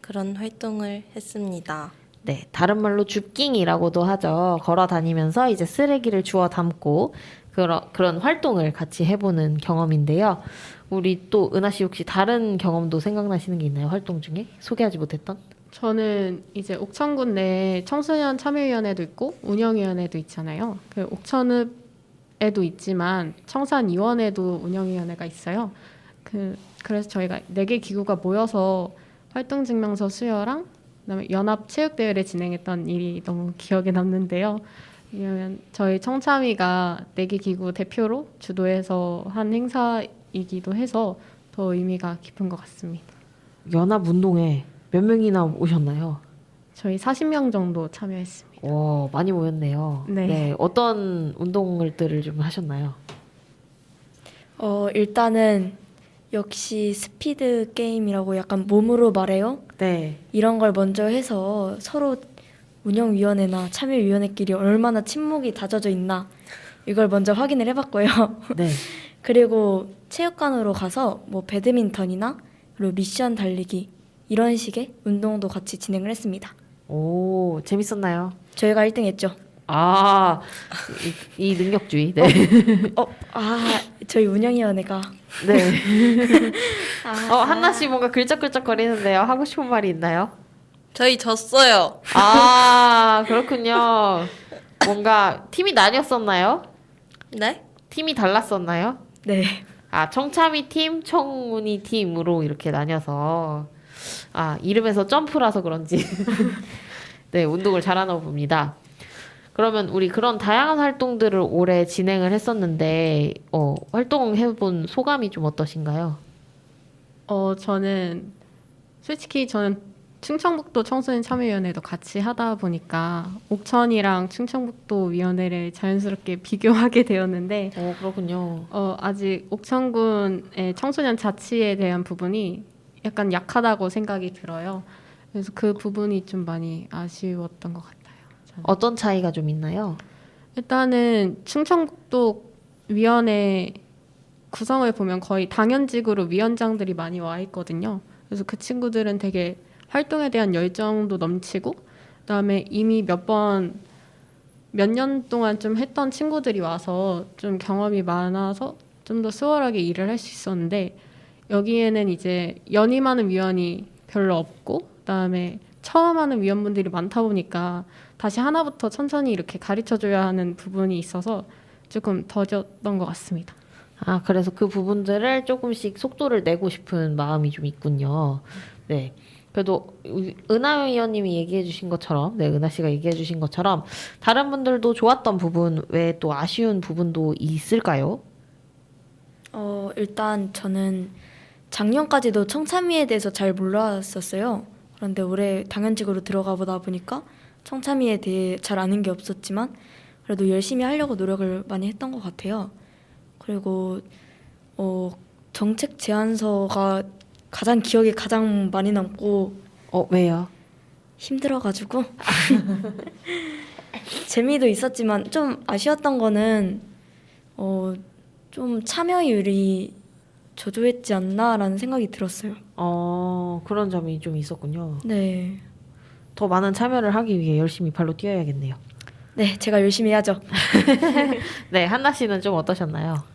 그런 활동을 했습니다. 네, 다른 말로 줍깅이라고도 하죠. 걸어 다니면서 이제 쓰레기를 주워 담고 그런 활동을 같이 해보는 경험인데요. 우리 또 은하 씨 혹시 다른 경험도 생각나시는 게 있나요? 활동 중에 소개하지 못했던? 저는 이제 옥천군 내에 청소년 참여위원회도 있고 운영위원회도 있잖아요. 그 옥천읍에도 있지만 청산위원회도 운영위원회가 있어요. 그래서 저희가 4개 기구가 모여서 활동증명서 수여랑 그다음에 연합체육대회를 진행했던 일이 너무 기억에 남는데요. 왜냐면 저희 청참위가 4개 기구 대표로 주도해서 한 행사이기도 해서 더 의미가 깊은 것 같습니다. 연합운동회 몇 명이나 오셨나요? 저희 40명 정도 참여했습니다. 와, 많이 모였네요. 네. 어떤 운동들을 좀 하셨나요? 일단은 역시 스피드 게임이라고 약간 몸으로 말해요. 네. 이런 걸 먼저 해서 서로 운영위원회나 참여위원회끼리 얼마나 친목이 다져져 있나 이걸 먼저 확인을 해봤고요. 네. 그리고 체육관으로 가서 뭐 배드민턴이나 그리고 미션 달리기 이런 식의 운동도 같이 진행을 했습니다. 오, 재밌었나요? 저희가 1등 했죠. 아, 이 능력주의. 네. 저희 운영위원회가 네. 한나 씨 뭔가 글쩍글쩍 거리는데요. 하고 싶은 말이 있나요? 저희 졌어요. 아, 그렇군요. 뭔가 팀이 나뉘었었나요? 네? 팀이 달랐었나요? 네. 아, 청참이 팀, 청운이 팀으로 이렇게 나뉘어서 이름에서 점프라서 그런지 네, 운동을 잘하나 봅니다. 그러면 우리 그런 다양한 활동들을 올해 진행을 했었는데 활동해본 소감이 좀 어떠신가요? 저는 충청북도 청소년 참여위원회도 같이 하다 보니까 옥천이랑 충청북도 위원회를 자연스럽게 비교하게 되었는데 그렇군요. 아직 옥천군의 청소년 자치에 대한 부분이 약간 약하다고 생각이 들어요. 그래서 그 부분이 좀 많이 아쉬웠던 것 같아요. 저는. 어떤 차이가 좀 있나요? 일단은 충청북도 위원회 구성을 보면 거의 당연직으로 위원장들이 많이 와 있거든요. 그래서 그 친구들은 되게 활동에 대한 열정도 넘치고 그다음에 이미 몇 년 동안 좀 했던 친구들이 와서 좀 경험이 많아서 좀 더 수월하게 일을 할 수 있었는데 여기에는 이제 연임하는 위원이 별로 없고 그다음에 처음 하는 위원분들이 많다 보니까 다시 하나부터 천천히 이렇게 가르쳐줘야 하는 부분이 있어서 조금 더뎠던 것 같습니다. 그래서 그 부분들을 조금씩 속도를 내고 싶은 마음이 좀 있군요. 네. 그래도 은하 위원님이 얘기해 주신 것처럼, 네, 은하 씨가 얘기해 주신 것처럼 다른 분들도 좋았던 부분 외에 또 아쉬운 부분도 있을까요? 일단 저는 작년까지도 청참위에 대해서 잘 몰랐었어요. 그런데 올해 당연직으로 들어가 보다 보니까 청참위에 대해 잘 아는 게 없었지만 그래도 열심히 하려고 노력을 많이 했던 것 같아요. 그리고 정책 제안서가 기억에 가장 많이 남고 왜요? 힘들어가지고 재미도 있었지만 좀 아쉬웠던 거는 좀 참여율이 저조했지 않나라는 생각이 들었어요. 그런 점이 좀 있었군요. 네. 더 많은 참여를 하기 위해 열심히 발로 뛰어야겠네요. 네, 제가 열심히 해야죠. 네, 한나 씨는 좀 어떠셨나요?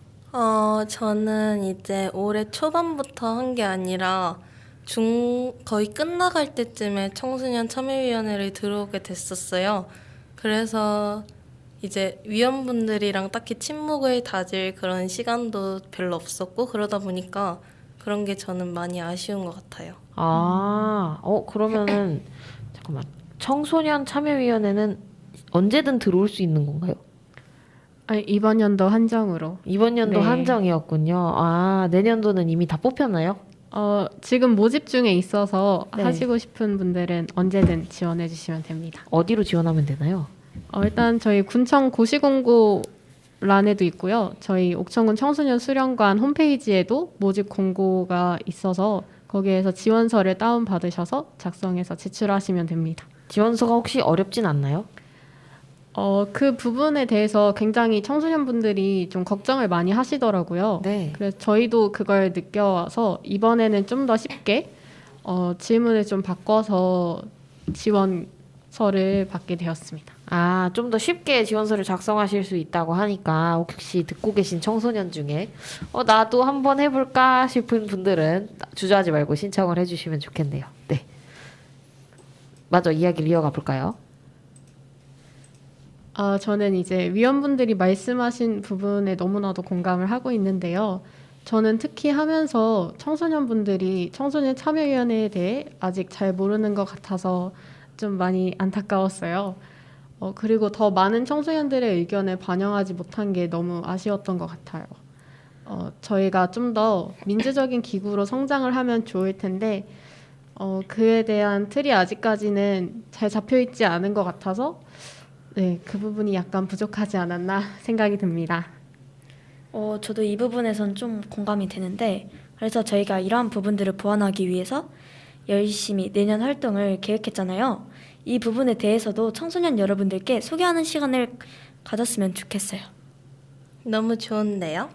저는 이제 올해 초반부터 한 게 아니라 거의 끝나갈 때쯤에 청소년 참여위원회를 들어오게 됐었어요. 그래서 이제 위원분들이랑 딱히 친목을 다질 그런 시간도 별로 없었고 그러다 보니까 그런 게 저는 많이 아쉬운 것 같아요. 그러면은 잠깐만. 청소년 참여위원회는 언제든 들어올 수 있는 건가요? 아니, 이번 연도 한정으로. 이번 연도 네. 한정이었군요. 내년도는 이미 다 뽑혔나요? 지금 모집 중에 있어서 네. 하시고 싶은 분들은 언제든 지원해 주시면 됩니다. 어디로 지원하면 되나요? 일단 저희 군청 고시공고 란에도 있고요. 저희 옥천군 청소년 수련관 홈페이지에도 모집 공고가 있어서 거기에서 지원서를 다운받으셔서 작성해서 제출하시면 됩니다. 지원서가 혹시 어렵진 않나요? 그 부분에 대해서 굉장히 청소년분들이 좀 걱정을 많이 하시더라고요. 네. 그래서 저희도 그걸 느껴와서 이번에는 좀 더 쉽게 질문을 좀 바꿔서 지원서를 받게 되었습니다. 좀 더 쉽게 지원서를 작성하실 수 있다고 하니까 혹시 듣고 계신 청소년 중에 나도 한번 해볼까 싶은 분들은 주저하지 말고 신청을 해주시면 좋겠네요. 네. 맞아, 이야기를 이어가 볼까요? 저는 이제 위원분들이 말씀하신 부분에 너무나도 공감을 하고 있는데요. 저는 특히 하면서 청소년분들이 청소년 참여위원회에 대해 아직 잘 모르는 것 같아서 좀 많이 안타까웠어요. 그리고 더 많은 청소년들의 의견을 반영하지 못한 게 너무 아쉬웠던 것 같아요. 저희가 좀 더 민주적인 기구로 성장을 하면 좋을 텐데, 그에 대한 틀이 아직까지는 잘 잡혀 있지 않은 것 같아서, 네, 그 부분이 약간 부족하지 않았나 생각이 듭니다. 저도 이 부분에선 좀 공감이 되는데 그래서 저희가 이러한 부분들을 보완하기 위해서 열심히 내년 활동을 계획했잖아요. 이 부분에 대해서도 청소년 여러분들께 소개하는 시간을 가졌으면 좋겠어요. 너무 좋은데요?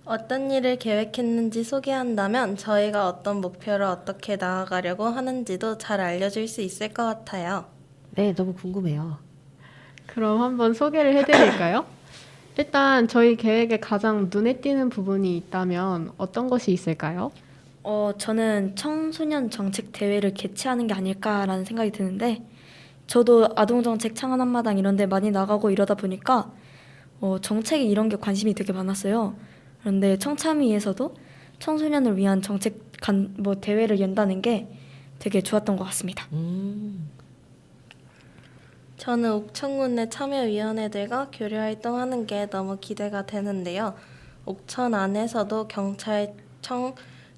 어떤 일을 계획했는지 소개한다면 저희가 어떤 목표를 어떻게 나아가려고 하는지도 잘 알려줄 수 있을 것 같아요. 네, 너무 궁금해요. 그럼 한번 소개를 해드릴까요? 일단 저희 계획에 가장 눈에 띄는 부분이 있다면 어떤 것이 있을까요? 저는 청소년 정책 대회를 개최하는 게 아닐까라는 생각이 드는데 저도 아동정책 창안 한마당 이런 데 많이 나가고 이러다 보니까 정책에 이런 게 관심이 되게 많았어요. 그런데 청참위에서도 청소년을 위한 정책 대회를 연다는 게 되게 좋았던 것 같습니다. 저는 옥천군 내 참여위원회들과 교류 활동하는 게 너무 기대가 되는데요. 옥천 안에서도 경찰청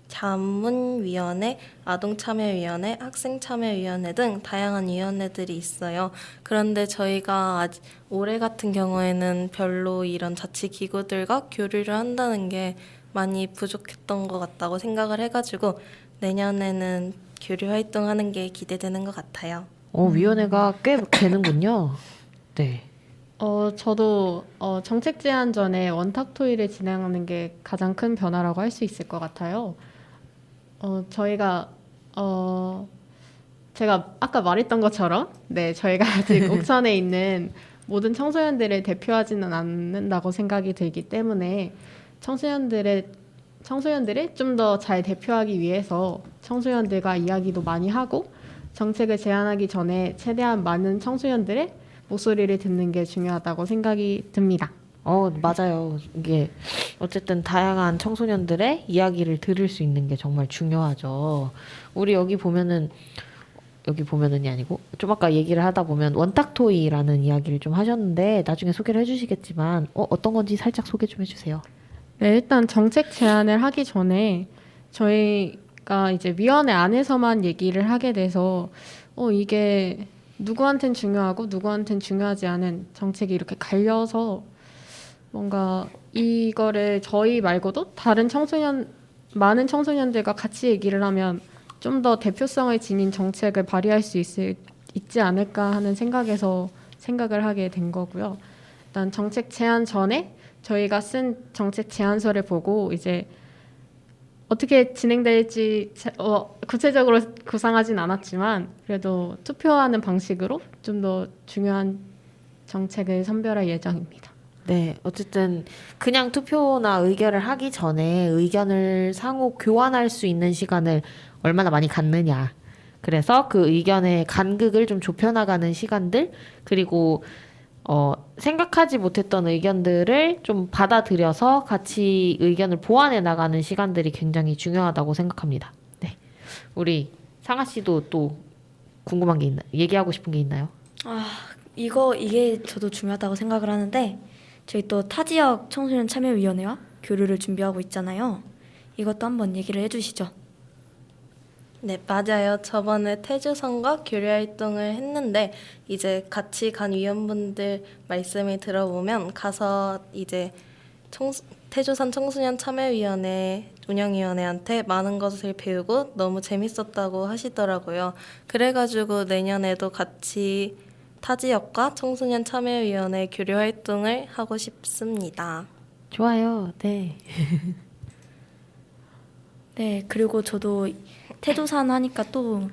자문위원회, 아동참여위원회, 학생참여위원회 등 다양한 위원회들이 있어요. 그런데 저희가 올해 같은 경우에는 별로 이런 자치기구들과 교류를 한다는 게 많이 부족했던 것 같다고 생각을 해가지고 내년에는 교류 활동하는 게 기대되는 것 같아요. 위원회가 꽤 되는군요. 네. 저도 정책 제안 전에 원탁 토의를 진행하는 게 가장 큰 변화라고 할 수 있을 것 같아요. 저희가 제가 아까 말했던 것처럼 저희가 아직 옥천에 있는 모든 청소년들을 대표하지는 않는다고 생각이 들기 때문에 청소년들을 좀 더 잘 대표하기 위해서 청소년들과 이야기도 많이 하고 정책을 제안하기 전에 최대한 많은 청소년들의 목소리를 듣는 게 중요하다고 생각이 듭니다. 맞아요. 이게 어쨌든 다양한 청소년들의 이야기를 들을 수 있는 게 정말 중요하죠. 우리 여기 보면은이 아니고 좀 아까 얘기를 하다 보면 원탁토이라는 이야기를 좀 하셨는데 나중에 소개를 해주시겠지만 어떤 건지 살짝 소개 좀 해주세요. 네, 일단 정책 제안을 하기 전에 저희가 이제 위원회 안에서만 얘기를 하게 돼서 이게 누구한텐 중요하고 누구한텐 중요하지 않은 정책이 이렇게 갈려서 뭔가 이거를 저희 말고도 다른 많은 청소년들과 같이 얘기를 하면 좀 더 대표성을 지닌 정책을 발휘할 수 있지 않을까 하는 생각에서 생각을 하게 된 거고요. 일단 정책 제안 전에 저희가 쓴 정책 제안서를 보고 이제 어떻게 진행될지 구체적으로 구상하진 않았지만 그래도 투표하는 방식으로 좀 더 중요한 정책을 선별할 예정입니다. 네, 어쨌든 그냥 투표나 의결을 하기 전에 의견을 상호 교환할 수 있는 시간을 얼마나 많이 갖느냐. 그래서 그 의견의 간극을 좀 좁혀나가는 시간들, 그리고 생각하지 못했던 의견들을 좀 받아들여서 같이 의견을 보완해 나가는 시간들이 굉장히 중요하다고 생각합니다. 네. 우리 상아 씨도 또 궁금한 게 얘기하고 싶은 게 있나요? 이게 저도 중요하다고 생각을 하는데 저희 또 타 지역 청소년 참여위원회와 교류를 준비하고 있잖아요. 이것도 한번 얘기를 해주시죠. 네, 맞아요. 저번에 태주성과 교류 활동을 했는데 이제 같이 간 위원분들 말씀을 들어보면 가서 이제 태주산 청소년 참여위원회 운영위원회한테 많은 것을 배우고 너무 재밌었다고 하시더라고요. 그래가지고 내년에도 같이 타 지역과 청소년 참여위원회 교류 활동을 하고 싶습니다. 좋아요. 네. 네, 그리고 저도 태조산 하니까 또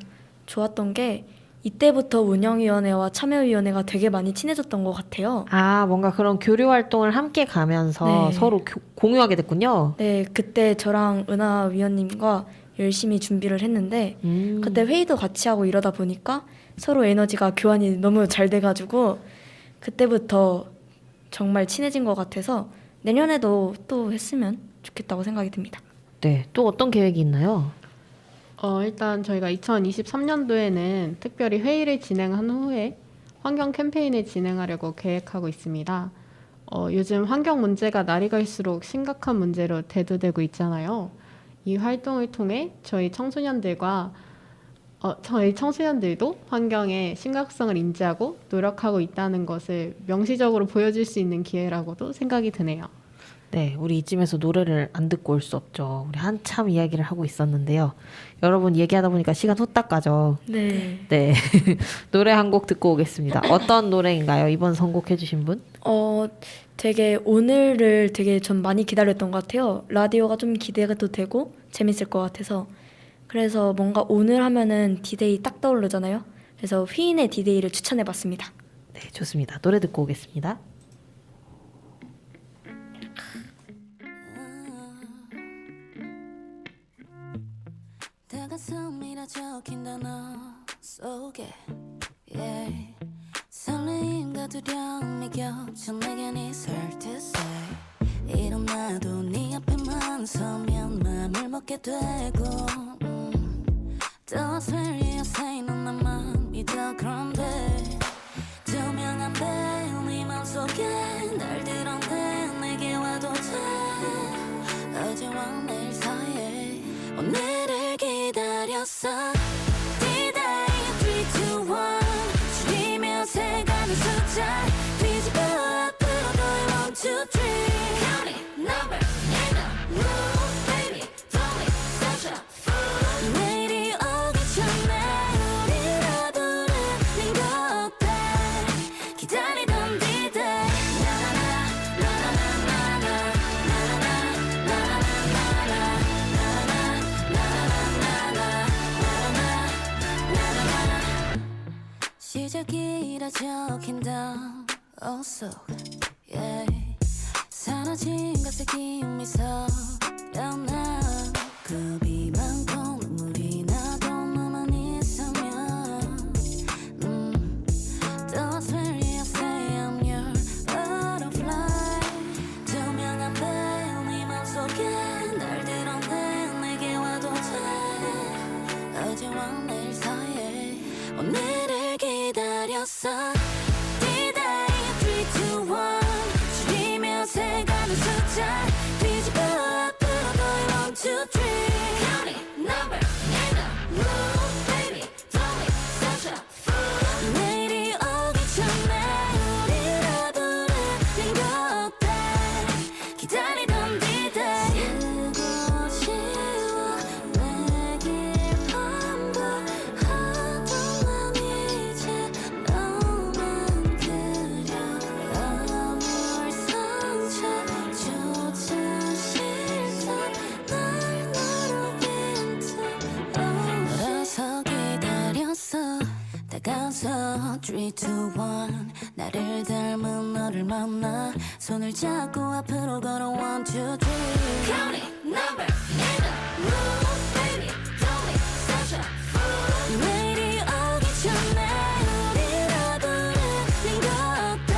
좋았던 게 이때부터 운영위원회와 참여위원회가 되게 많이 친해졌던 것 같아요. 뭔가 그런 교류 활동을 함께 가면서 네. 서로 공유하게 됐군요. 네, 그때 저랑 은하 위원님과 열심히 준비를 했는데 그때 회의도 같이 하고 이러다 보니까 서로 에너지가 교환이 너무 잘 돼가지고 그때부터 정말 친해진 것 같아서 내년에도 또 했으면 좋겠다고 생각이 듭니다. 네. 또 어떤 계획이 있나요? 일단 저희가 2023년도에는 특별히 회의를 진행한 후에 환경 캠페인을 진행하려고 계획하고 있습니다. 요즘 환경 문제가 날이 갈수록 심각한 문제로 대두되고 있잖아요. 이 활동을 통해 저희 청소년들도 환경의 심각성을 인지하고 노력하고 있다는 것을 명시적으로 보여줄 수 있는 기회라고도 생각이 드네요. 네, 우리 이쯤에서 노래를 안 듣고 올 수 없죠. 우리 한참 이야기를 하고 있었는데요. 여러분 얘기하다 보니까 시간 후딱 가죠. 네. 네. 노래 한 곡 듣고 오겠습니다. 어떤 노래인가요? 이번 선곡해 주신 분? 되게 오늘을 되게 전 많이 기다렸던 것 같아요. 라디오가 좀 기대가 또 되고 재밌을 것 같아서. 그래서 뭔가 오늘 하면은 디데이 딱 떠오르잖아요. 그래서 휘인의 디데이를 추천해봤습니다. 네, 좋습니다. 노래 듣고 오겠습니다. 다가섬이라 적힌 단어 속에 yeah. 설레임과 두려움이 겹쳐 내겐 있을 듯해 이런 나도 네 앞에만 서면 맘을 먹게 되고 또 swear say 넌 나만 믿어 그런데 투명한 벨네 맘속에 날 드러내 내게 와도 돼 어제와 내일 사이에 오늘을 기다렸어 D-Day 3, 2, 1 줄이며 세가는 숫자 뒤집어 앞으로 더 1, 2, 3 Count it, number, and the rule Baby, don't be such a fool 내일이 오기 전에 우리라도 내린 것 같아 기다리던 D-Day 시작이라 적힌 단어 속 yeah. 사라진 것의 기운 미소였나 급이 많고 눈물이 나도 너만 있으면 또 swear you say I'm your butterfly 투명한 벨네 맘속에 날 드러내 내게 와도 돼 어제와 내일 사이에 오늘을 기다렸어 D-Day 3, 2, 1 줄이며 세가는 숫자 뒤집어 앞으로 더 1, 2, 3 Count it, number, and the rule Baby, don't be such a fool 내일이 오기 전에 우리라도 내린 것 같아 기다리던 D-Day 쓰고 지워 내길 반복하던 난 이제 너만 그려 아무 상처조차 싫던 날 너로 빈틈 멀어서 기다렸어 다가서 3, 2, 1 나를 닮은 너를 만나 손을 잡고 앞으로 걸어 1, 2, 3 Count it, number, and the rule Baby, don't be such a fool 내일이 오기 전에 우리라도 내린 것 같아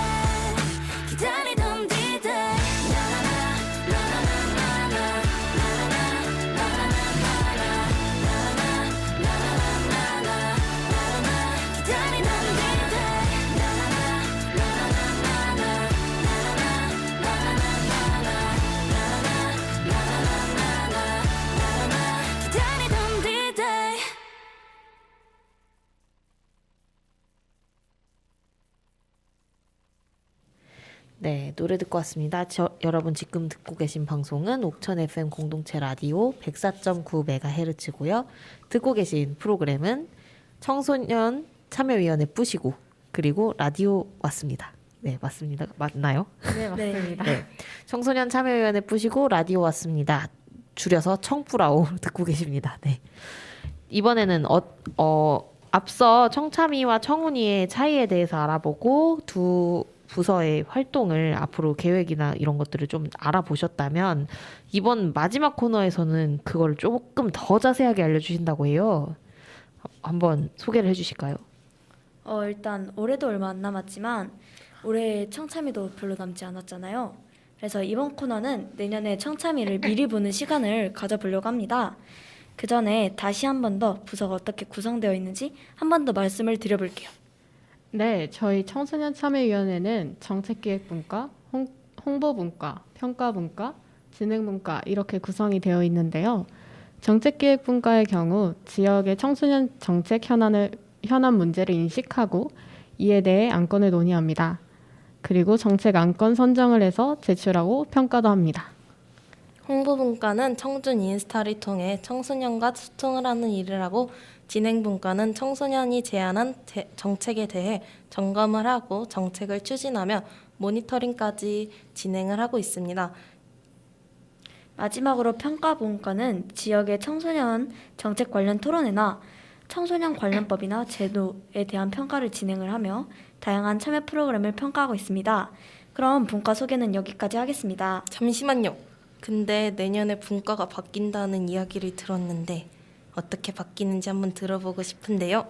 네, 노래 듣고 왔습니다. 여러분 지금 듣고 계신 방송은 옥천 FM 공동체 라디오 104.9MHz고요. 듣고 계신 프로그램은 청소년 참여위원회 뿌시고 그리고 라디오 왔습니다. 네, 맞습니다. 맞나요? 네, 맞습니다. 네, 청소년 참여위원회 뿌시고 라디오 왔습니다. 줄여서 청뿌라오 듣고 계십니다. 네, 이번에는 앞서 청참위와 청운위의 차이에 대해서 알아보고 두 부서의 활동을 앞으로 계획이나 이런 것들을 좀 알아보셨다면 이번 마지막 코너에서는 그걸 조금 더 자세하게 알려주신다고 해요. 한번 소개를 해주실까요? 일단 올해도 얼마 안 남았지만 올해 청참위도 별로 남지 않았잖아요. 그래서 이번 코너는 내년에 청참위를 미리 보는 시간을 가져보려고 합니다. 그 전에 다시 한 번 더 부서가 어떻게 구성되어 있는지 한 번 더 말씀을 드려볼게요. 네, 저희 청소년 참여위원회는 정책기획분과, 홍보분과, 평가분과, 진행분과 이렇게 구성이 되어 있는데요. 정책기획분과의 경우 지역의 청소년 정책 현안 문제를 인식하고 이에 대해 안건을 논의합니다. 그리고 정책 안건 선정을 해서 제출하고 평가도 합니다. 홍보분과는 청준 인스타를 통해 청소년과 소통을 하는 일을 하고 진행분과는 청소년이 제안한 정책에 대해 점검을 하고 정책을 추진하며 모니터링까지 진행을 하고 있습니다. 마지막으로 평가본과는 지역의 청소년 정책 관련 토론회나 청소년 관련법이나 제도에 대한 평가를 진행을 하며 다양한 참여 프로그램을 평가하고 있습니다. 그럼 분과 소개는 여기까지 하겠습니다. 잠시만요. 근데 내년에 분과가 바뀐다는 이야기를 들었는데 어떻게 바뀌는지 한번 들어보고 싶은데요.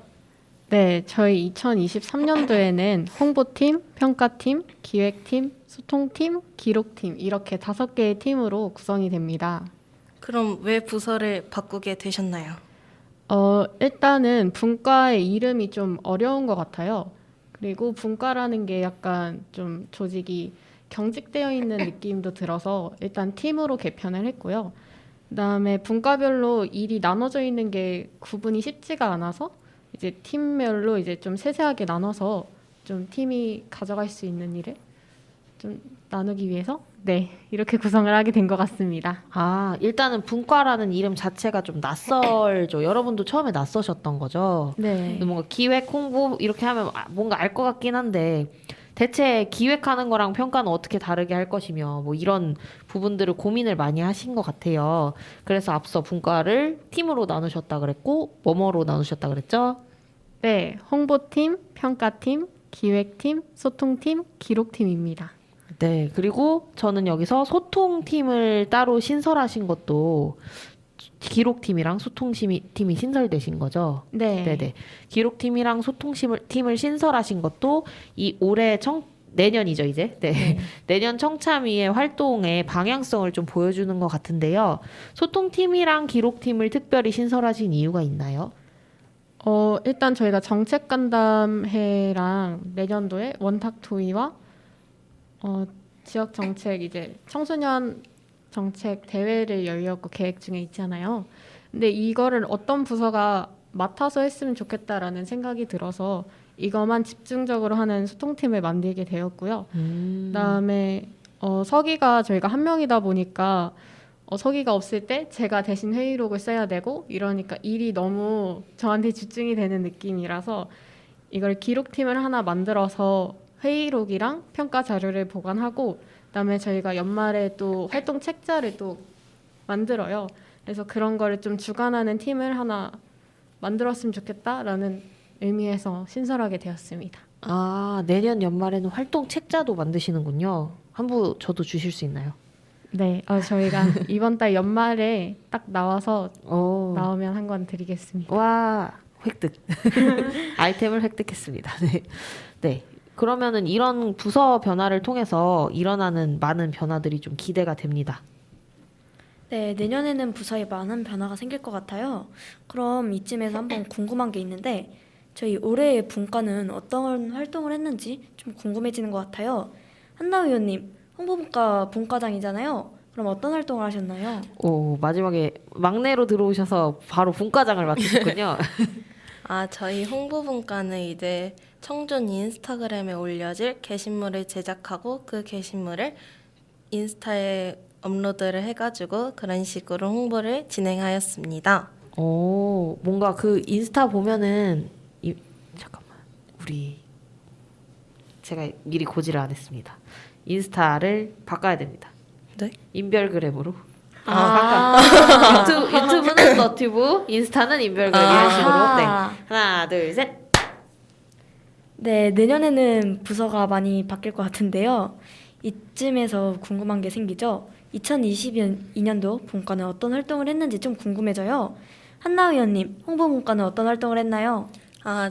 네, 저희 2023년도에는 홍보팀, 평가팀, 기획팀, 소통팀, 기록팀 이렇게 5개의 팀으로 구성이 됩니다. 그럼 왜 부서를 바꾸게 되셨나요? 일단은 분과의 이름이 좀 어려운 것 같아요. 그리고 분과라는 게 약간 좀 조직이 경직되어 있는 느낌도 들어서 일단 팀으로 개편을 했고요. 그다음에 분과별로 일이 나눠져 있는 게 구분이 쉽지가 않아서 이제 팀별로 이제 좀 세세하게 나눠서 좀 팀이 가져갈 수 있는 일을 좀 나누기 위해서 이렇게 구성을 하게 된 것 같습니다. 아, 일단은 분과라는 이름 자체가 좀 낯설죠. 여러분도 처음에 낯서셨던 거죠. 네. 뭔가 기획, 홍보 이렇게 하면 뭔가 알 것 같긴 한데 대체 기획하는 거랑 평가는 어떻게 다르게 할 것이며 뭐 이런 부분들을 고민을 많이 하신 것 같아요. 그래서 앞서 분과를 팀으로 나누셨다 그랬고 뭐뭐로 나누셨다 그랬죠? 네, 홍보팀, 평가팀, 기획팀, 소통팀, 기록팀입니다. 네, 그리고 저는 여기서 소통팀을 따로 신설하신 것도 기록팀이랑 소통팀이 신설되신 거죠? 네. 네네. 기록팀이랑 소통팀을 신설하신 것도 이 올해 내년이죠, 이제. 네. 내년 청참위의 활동의 방향성을 좀 보여주는 것 같은데요. 소통팀이랑 기록팀을 특별히 신설하신 이유가 있나요? 일단 저희가 정책 간담회랑 내년도에 원탁 토의와 지역 정책 이제 청소년 정책 대회를 열려고 계획 중에 있잖아요. 근데 이거를 어떤 부서가 맡아서 했으면 좋겠다라는 생각이 들어서 이것만 집중적으로 하는 소통팀을 만들게 되었고요. 그다음에 서기가 저희가 한 명이다 보니까 서기가 없을 때 제가 대신 회의록을 써야 되고 이러니까 일이 너무 저한테 집중이 되는 느낌이라서 이걸 기록팀을 하나 만들어서 회의록이랑 평가 자료를 보관하고 그다음에 저희가 연말에 또 활동 책자를 또 만들어요. 그래서 그런 거를 좀 주관하는 팀을 하나 만들었으면 좋겠다라는 의미에서 신설하게 되었습니다. 아, 내년 연말에는 활동 책자도 만드시는군요. 한 부 저도 주실 수 있나요? 네, 저희가 이번 달 연말에 딱 나와서 나오면 한 권 드리겠습니다. 와, 획득. 아이템을 획득했습니다. 네. 네. 그러면은 이런 부서 변화를 통해서 일어나는 많은 변화들이 좀 기대가 됩니다. 네, 내년에는 부서에 많은 변화가 생길 것 같아요. 그럼 이쯤에서 한번 궁금한 게 있는데 저희 올해의 분과는 어떤 활동을 했는지 좀 궁금해지는 것 같아요. 한나 의원님, 홍보분과 분과장이잖아요. 그럼 어떤 활동을 하셨나요? 오, 마지막에 막내로 들어오셔서 바로 분과장을 맡으셨군요. 저희 홍보분과는 이제 청준 인스타그램에 올려질 게시물을 제작하고 그 게시물을 인스타에 업로드를 해가지고 그런 식으로 홍보를 진행하였습니다. 오, 뭔가 그 인스타 보면은 잠깐만. 제가 미리 고지를 안 했습니다. 인스타를 바꿔야 됩니다. 네? 인별그램으로. 유튜브는 너튜브, 인스타는 인별그램 이런 식으로. 네. 하나, 둘, 셋. 네, 내년에는 부서가 많이 바뀔 것 같은데요. 이쯤에서 궁금한 게 생기죠. 2022년도 본과는 어떤 활동을 했는지 좀 궁금해져요. 한나 의원님, 홍보본과는 어떤 활동을 했나요?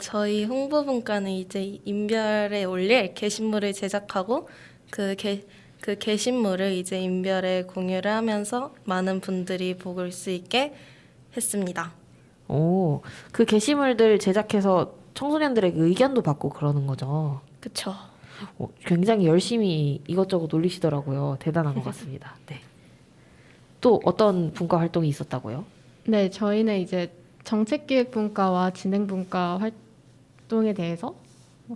저희 홍보분과는 이제 인별에 올릴 게시물을 제작하고 그 게시물을 이제 인별에 공유를 하면서 많은 분들이 볼 수 있게 했습니다. 오, 그 게시물들 제작해서 청소년들의 의견도 받고 그러는 거죠. 그쵸. 굉장히 열심히 이것저것 올리시더라고요. 대단한 것 같습니다. 네. 또 어떤 분과 활동이 있었다고요? 네, 저희는 이제 정책기획분과와 진행분과 활동에 대해서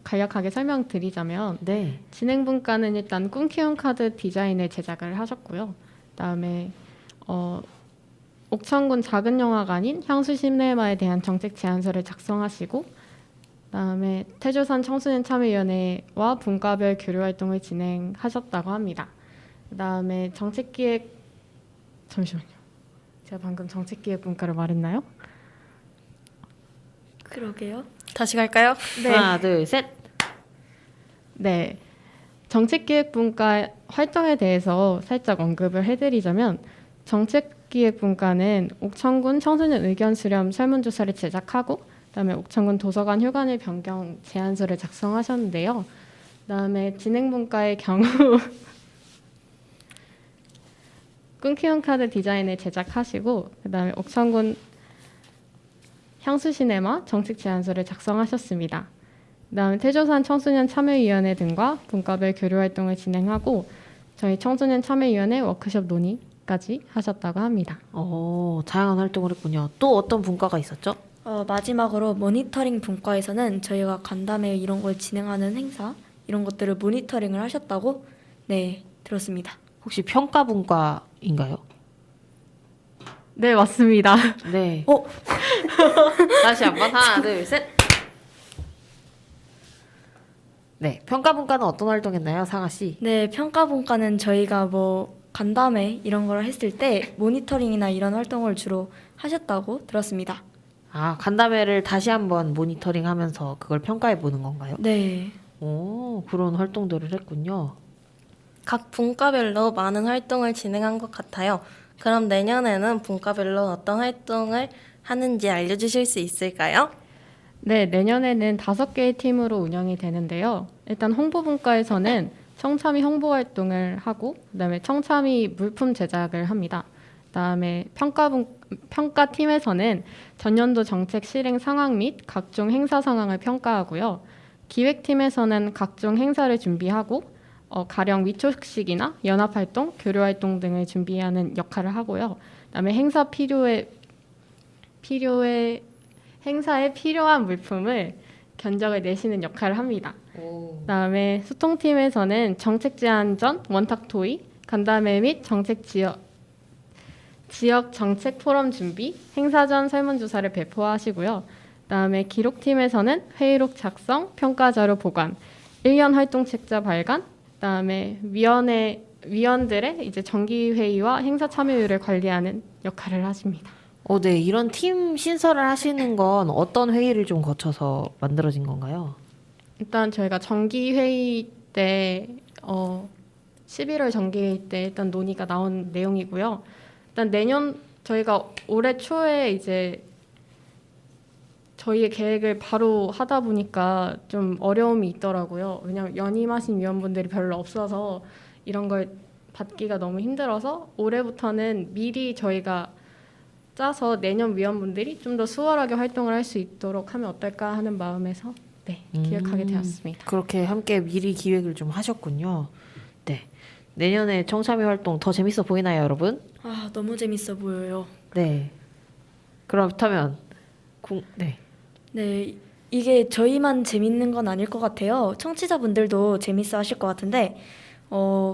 간략하게 설명드리자면 네. 진행분과는 일단 꿈키운 카드 디자인을 제작을 하셨고요. 그다음에 옥천군 작은 영화관인 향수시네마에 대한 정책 제안서를 작성하시고 그다음에 태조산 청소년 참여위원회와 분과별 교류 활동을 진행하셨다고 합니다. 그다음에 잠시만요. 제가 방금 정책기획분과를 말했나요? 그러게요. 다시 갈까요? 하나, 둘, 셋. 네. 정책기획분과 활동에 대해서 살짝 언급을 해드리자면 정책기획분과는 옥천군 청소년 의견 수렴 설문조사를 제작하고 그다음에 옥천군 도서관 휴관일 변경 제안서를 작성하셨는데요. 그다음에 진행분과의 경우 꿈키운 카드 디자인을 제작하시고 그다음에 옥천군 향수시네마 정책 제안서를 작성하셨습니다. 그다음에 태조산 청소년 참여위원회 등과 분과별 교류 활동을 진행하고 저희 청소년 참여위원회 워크숍 논의까지 하셨다고 합니다. 다양한 활동을 했군요. 또 어떤 분과가 있었죠? 마지막으로 모니터링 분과에서는 저희가 간담회 이런 걸 진행하는 행사 이런 것들을 모니터링을 하셨다고 네 들었습니다. 혹시 평가 분과인가요? 네, 맞습니다. 네. 다시 한번 하나, 둘, 셋. 네, 평가 분과는 어떤 활동했나요, 상아 씨? 네, 평가 분과는 저희가 뭐 간담회 이런 걸 했을 때 모니터링이나 이런 활동을 주로 하셨다고 들었습니다. 간담회를 다시 한번 모니터링하면서 그걸 평가해 보는 건가요? 네. 그런 활동들을 했군요. 각 분과별로 많은 활동을 진행한 것 같아요. 그럼 내년에는 분과별로 어떤 활동을 하는지 알려주실 수 있을까요? 네, 내년에는 5개의 팀으로 운영이 되는데요. 일단 홍보분과에서는 청참이 홍보 활동을 하고 그다음에 청참이 물품 제작을 합니다. 그다음에 평가팀에서는 전년도 정책 실행 상황 및 각종 행사 상황을 평가하고요. 기획팀에서는 각종 행사를 준비하고 가령 위촉식이나 연합활동, 교류활동 등을 준비하는 역할을 하고요. 그다음에 행사에 필요한 물품을 견적을 내시는 역할을 합니다. 그다음에 소통팀에서는 정책 제안 전 원탁 토의, 간담회 및 지역 정책 포럼 준비, 행사 전 설문조사를 배포하시고요. 그다음에 기록팀에서는 회의록 작성, 평가 자료 보관, 1년 활동 책자 발간, 그다음에 위원들의 이제 정기 회의와 행사 참여율을 관리하는 역할을 하십니다. 네, 이런 팀 신설을 하시는 건 어떤 회의를 좀 거쳐서 만들어진 건가요? 일단 저희가 정기 회의 때 11월 정기 회의 때 일단 논의가 나온 내용이고요. 일단 내년 저희가 올해 초에 이제 저희의 계획을 바로 하다 보니까 좀 어려움이 있더라고요. 왜냐하면 연임하신 위원분들이 별로 없어서 이런 걸 받기가 너무 힘들어서 올해부터는 미리 저희가 짜서 내년 위원분들이 좀 더 수월하게 활동을 할 수 있도록 하면 어떨까 하는 마음에서 기획하게 되었습니다. 그렇게 함께 미리 기획을 좀 하셨군요. 네, 내년에 청참회 활동 더 재밌어 보이나요, 여러분? 너무 재밌어 보여요. 네. 그렇다면 네, 이게 저희만 재밌는 건 아닐 것 같아요. 청취자분들도 재밌어 하실 것 같은데,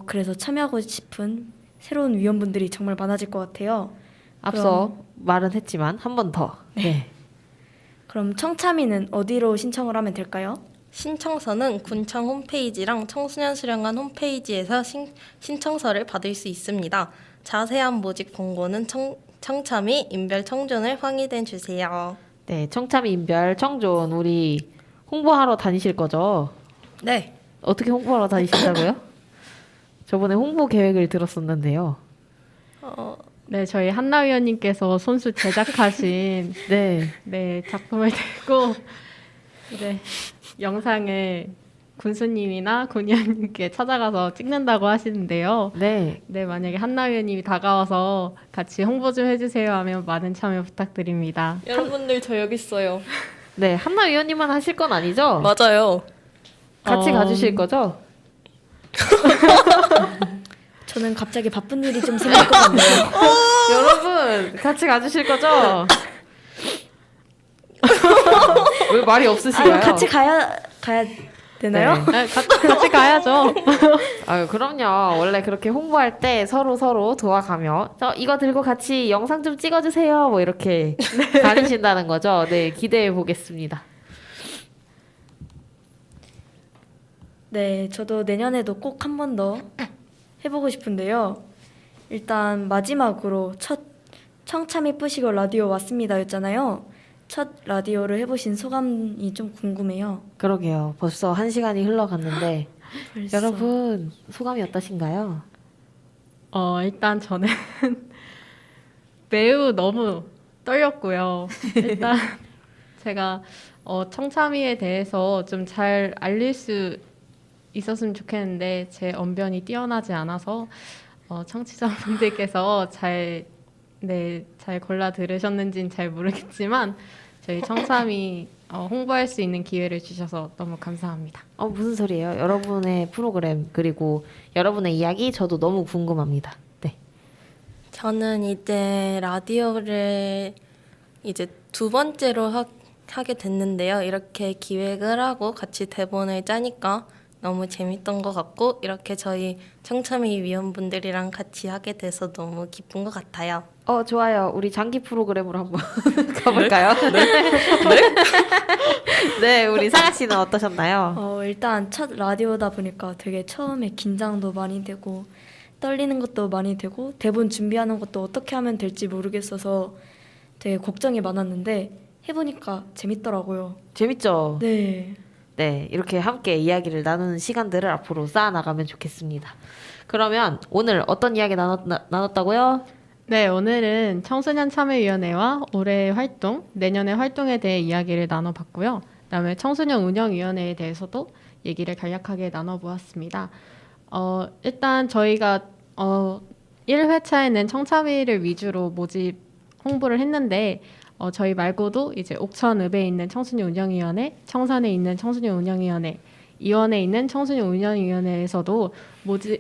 그래서 참여하고 싶은 새로운 위원분들이 정말 많아질 것 같아요. 앞서 말은 했지만 한 번 더. 네. 그럼 청참위는 어디로 신청을 하면 될까요? 신청서는 군청 홈페이지랑 청소년 수련관 홈페이지에서 신청서를 받을 수 있습니다. 자세한 모집 공고는 청참위 인별 청존을 확인해 주세요. 네, 청참위 인별 청존 우리 홍보하러 다니실 거죠? 네. 어떻게 홍보하러 다니신다고요? 저번에 홍보 계획을 들었었는데요. 네, 저희 한나 위원님께서 손수 제작하신 네. 작품을 들고 이제 영상을 군수님이나 군위원님께 찾아가서 찍는다고 하시는데요. 네. 네, 만약에 한나 위원님이 다가와서 같이 홍보 좀 해주세요 하면 많은 참여 부탁드립니다. 여러분들 저 여기 있어요. 네, 한나 위원님만 하실 건 아니죠? 맞아요. 같이 어, 가주실 거죠? 저는 갑자기 바쁜 일이 좀 생길 것 같네요. 여러분, 같이 가주실 거죠? 왜 말이 없으신가요? 같이 가야 되나요? 네. 네, 같이 가야죠. 아유, 그럼요. 원래 그렇게 홍보할 때 서로 도와가며 이거 들고 같이 영상 좀 찍어주세요. 뭐 이렇게 다니신다는 거죠. 네, 기대해 보겠습니다. 네, 저도 내년에도 꼭 한 번 더 해보고 싶은데요. 일단 마지막으로 첫 청참이 뿌시고 라디오 왔습니다였잖아요. 첫 라디오를 해보신 소감이 좀 궁금해요. 그러게요. 벌써 1시간이 흘러갔는데 벌써. 여러분 소감이 어떠신가요? 일단 저는 매우 너무 떨렸고요. 일단 제가 청참위에 대해서 좀 잘 알릴 수 있었으면 좋겠는데 제 언변이 뛰어나지 않아서 청취자분들께서 잘 골라 들으셨는지는 잘 모르겠지만 저희 청참위 홍보할 수 있는 기회를 주셔서 너무 감사합니다. 무슨 소리예요? 여러분의 프로그램 그리고 여러분의 이야기 저도 너무 궁금합니다. 네. 저는 이제 라디오를 이제 두 번째로 하게 됐는데요. 이렇게 기획을 하고 같이 대본을 짜니까 너무 재밌던 것 같고 이렇게 저희 청참위 위원분들이랑 같이 하게 돼서 너무 기쁜 것 같아요. 좋아요. 우리 장기 프로그램으로 한번 가볼까요? 네. 네, 우리 상아 씨는 어떠셨나요? 일단 첫 라디오다 보니까 되게 처음에 긴장도 많이 되고 떨리는 것도 많이 되고 대본 준비하는 것도 어떻게 하면 될지 모르겠어서 되게 걱정이 많았는데 해보니까 재밌더라고요. 재밌죠? 네. 네, 이렇게 함께 이야기를 나누는 시간들을 앞으로 쌓아나가면 좋겠습니다. 그러면 오늘 어떤 이야기 나눴다고요? 네, 오늘은 청소년 참여위원회와 올해의 활동, 내년의 활동에 대해 이야기를 나눠봤고요. 그다음에 청소년 운영위원회에 대해서도 얘기를 간략하게 나눠보았습니다. 일단 저희가 1회차에는 청참위를 위주로 모집 홍보를 했는데 저희 말고도 이제 옥천읍에 있는 청소년 운영위원회, 청산에 있는 청소년 운영위원회, 이원에 있는 청소년 운영위원회에서도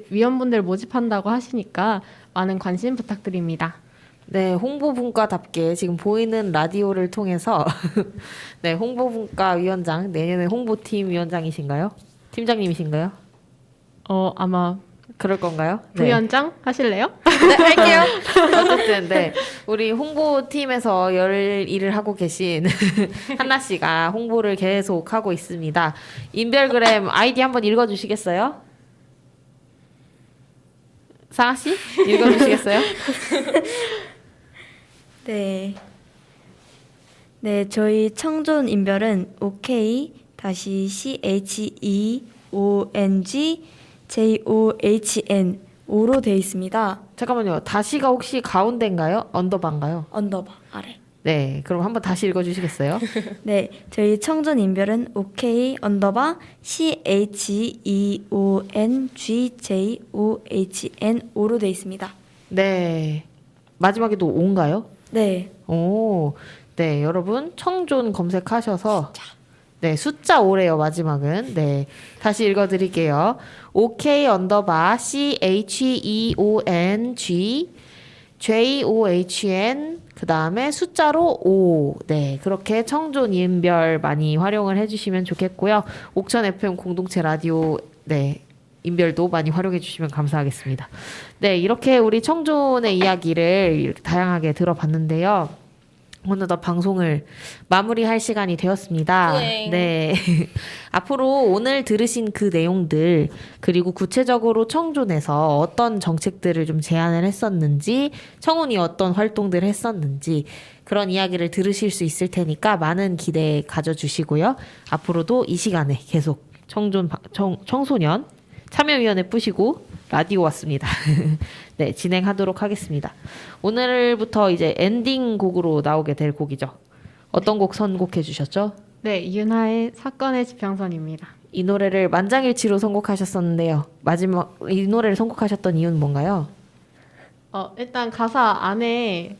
위원분들 모집한다고 하시니까 많은 관심 부탁드립니다. 네, 홍보분과답게 지금 보이는 라디오를 통해서 네, 홍보분과 위원장, 내년에 홍보팀 위원장이신가요? 팀장님이신가요? 아마 그럴 건가요? 네. 부위원장 하실래요? 네, 할게요. 어쨌든 네, 우리 홍보팀에서 열 일을 하고 계신 한나 씨가 홍보를 계속 하고 있습니다. 인별그램 아이디 한번 읽어주시겠어요? 상아 씨 읽어주시겠어요? 네. 네, 저희 청존 인별은 OK-CHEONG JOHN5로 되어 있습니다. 잠깐만요. 다시가 혹시 가운데인가요? 언더바인가요? 언더바 아래. 네, 그럼 한번 다시 읽어주시겠어요? 네, 저희 청존 인별은 OK_CHEONGJOHN5로 되어 있습니다. 네, 마지막에도 5인가요? 네, 오, 네, 여러분 청존 검색하셔서 네, 숫자 5래요, 마지막은. 네, 다시 읽어드릴게요. OK_CHEONG JOHN 그 다음에 숫자로 5. 네, 그렇게 청존 이음별 많이 활용을 해주시면 좋겠고요. 옥천 FM 공동체 라디오, 네, 인별도 많이 활용해 주시면 감사하겠습니다. 네, 이렇게 우리 청존의 이야기를 이렇게 다양하게 들어봤는데요. 어느덧 방송을 마무리할 시간이 되었습니다. 네. 앞으로 오늘 들으신 그 내용들, 그리고 구체적으로 청존에서 어떤 정책들을 좀 제안을 했었는지, 청운이 어떤 활동들을 했었는지, 그런 이야기를 들으실 수 있을 테니까 많은 기대 가져주시고요. 앞으로도 이 시간에 계속 청소년 참여위원회 뿌시고 라디오 왔습니다. 네, 진행하도록 하겠습니다. 오늘부터 이제 엔딩 곡으로 나오게 될 곡이죠. 어떤 곡 선곡해 주셨죠? 네, 윤하의 사건의 지평선입니다. 이 노래를 만장일치로 선곡하셨었는데요. 마지막 이 노래를 선곡하셨던 이유는 뭔가요? 일단 가사 안에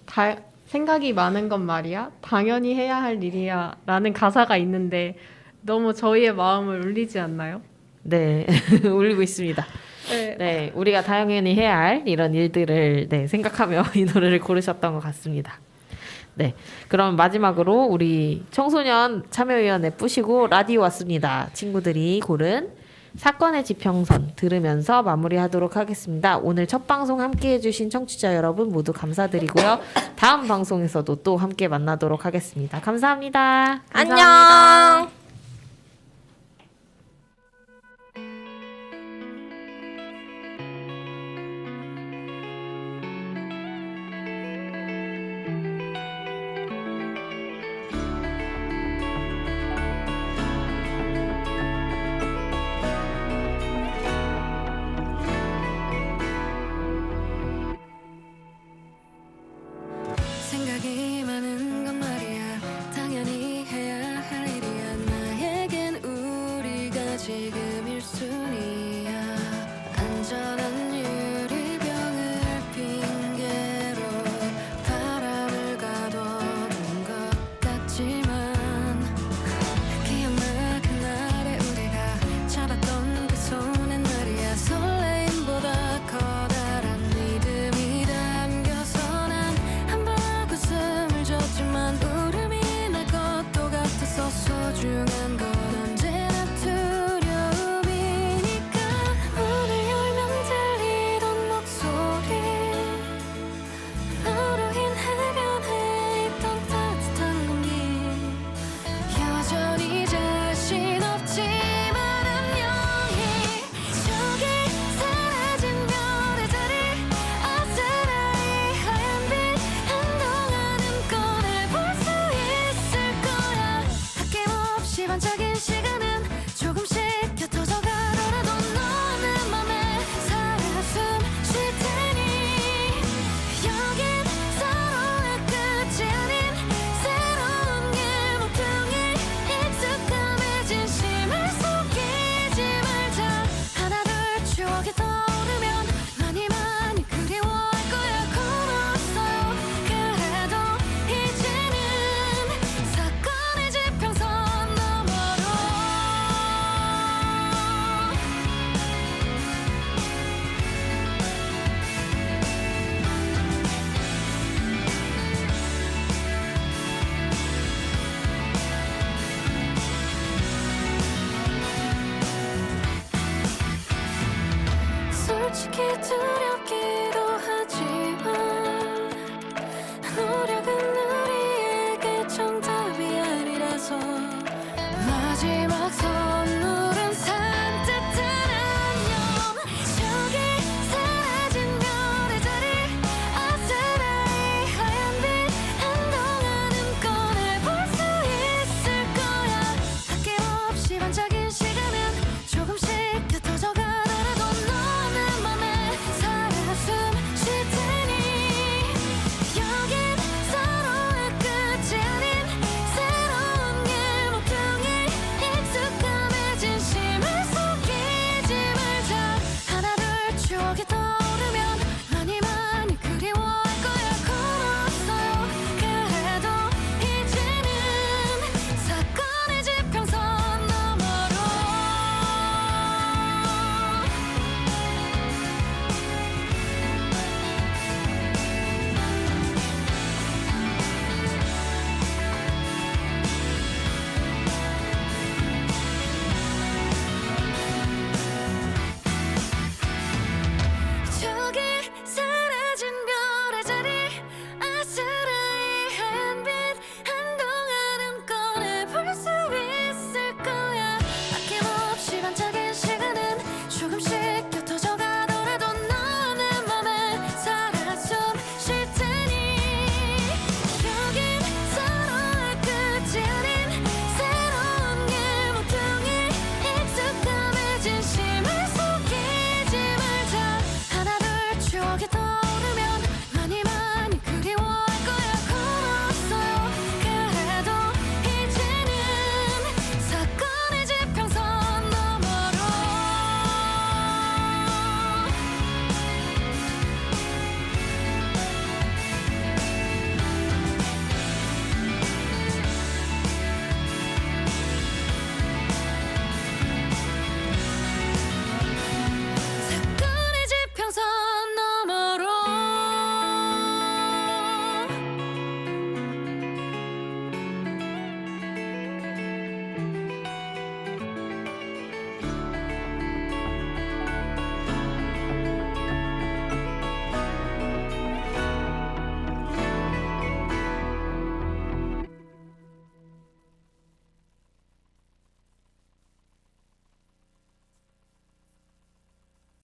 생각이 많은 건 말이야. 당연히 해야 할 일이야. 라는 가사가 있는데 너무 저희의 마음을 울리지 않나요? 네, 울리고 있습니다. 네. 네, 우리가 당연히 해야 할 이런 일들을 네, 생각하며 이 노래를 고르셨던 것 같습니다. 네, 그럼 마지막으로 우리 청소년 참여위원회 뿌시고 라디오 왔습니다. 친구들이 고른 사건의 지평선 들으면서 마무리하도록 하겠습니다. 오늘 첫 방송 함께 해주신 청취자 여러분 모두 감사드리고요. 다음 방송에서도 또 함께 만나도록 하겠습니다. 감사합니다. 안녕. 생각이 많은 건 말이야 당연히 해야 할 일이야 나에겐 우리가 지금 1순위야 안전한 유리병을 핑계로 바람을 가둬둔 것 같지만 기억나 그날의 우리가 잡았던 그 손엔 말이야 설레임보다 커다란 믿음이 담겨서 난 웃음을 줬지만 울음이 날 것도 같아서 소중한 건 언제나 두려움이니까 문을 열면 들리던 목소리 너로 인해 변해 있던 따뜻한 공기 여전히 자신 없지만 안녕히 저기 사라진 별의 자리 어스라이 하얀 빛 한동안은 꺼내볼 수 있을 거야 아낌없이 반짝인 시간은 조금씩 곁어져 가더라도 너는 맘에 살아 숨 쉴 테니 여긴 서로의 끝이 아닌 새로운 길 목표에 익숙함에 진심을 속이지 말자 하나 둘 추억이 떠오르면 많이 많이 그리워할 거야 고맙어요 그래도 이제는 사건의 지평선 너머로 솔직히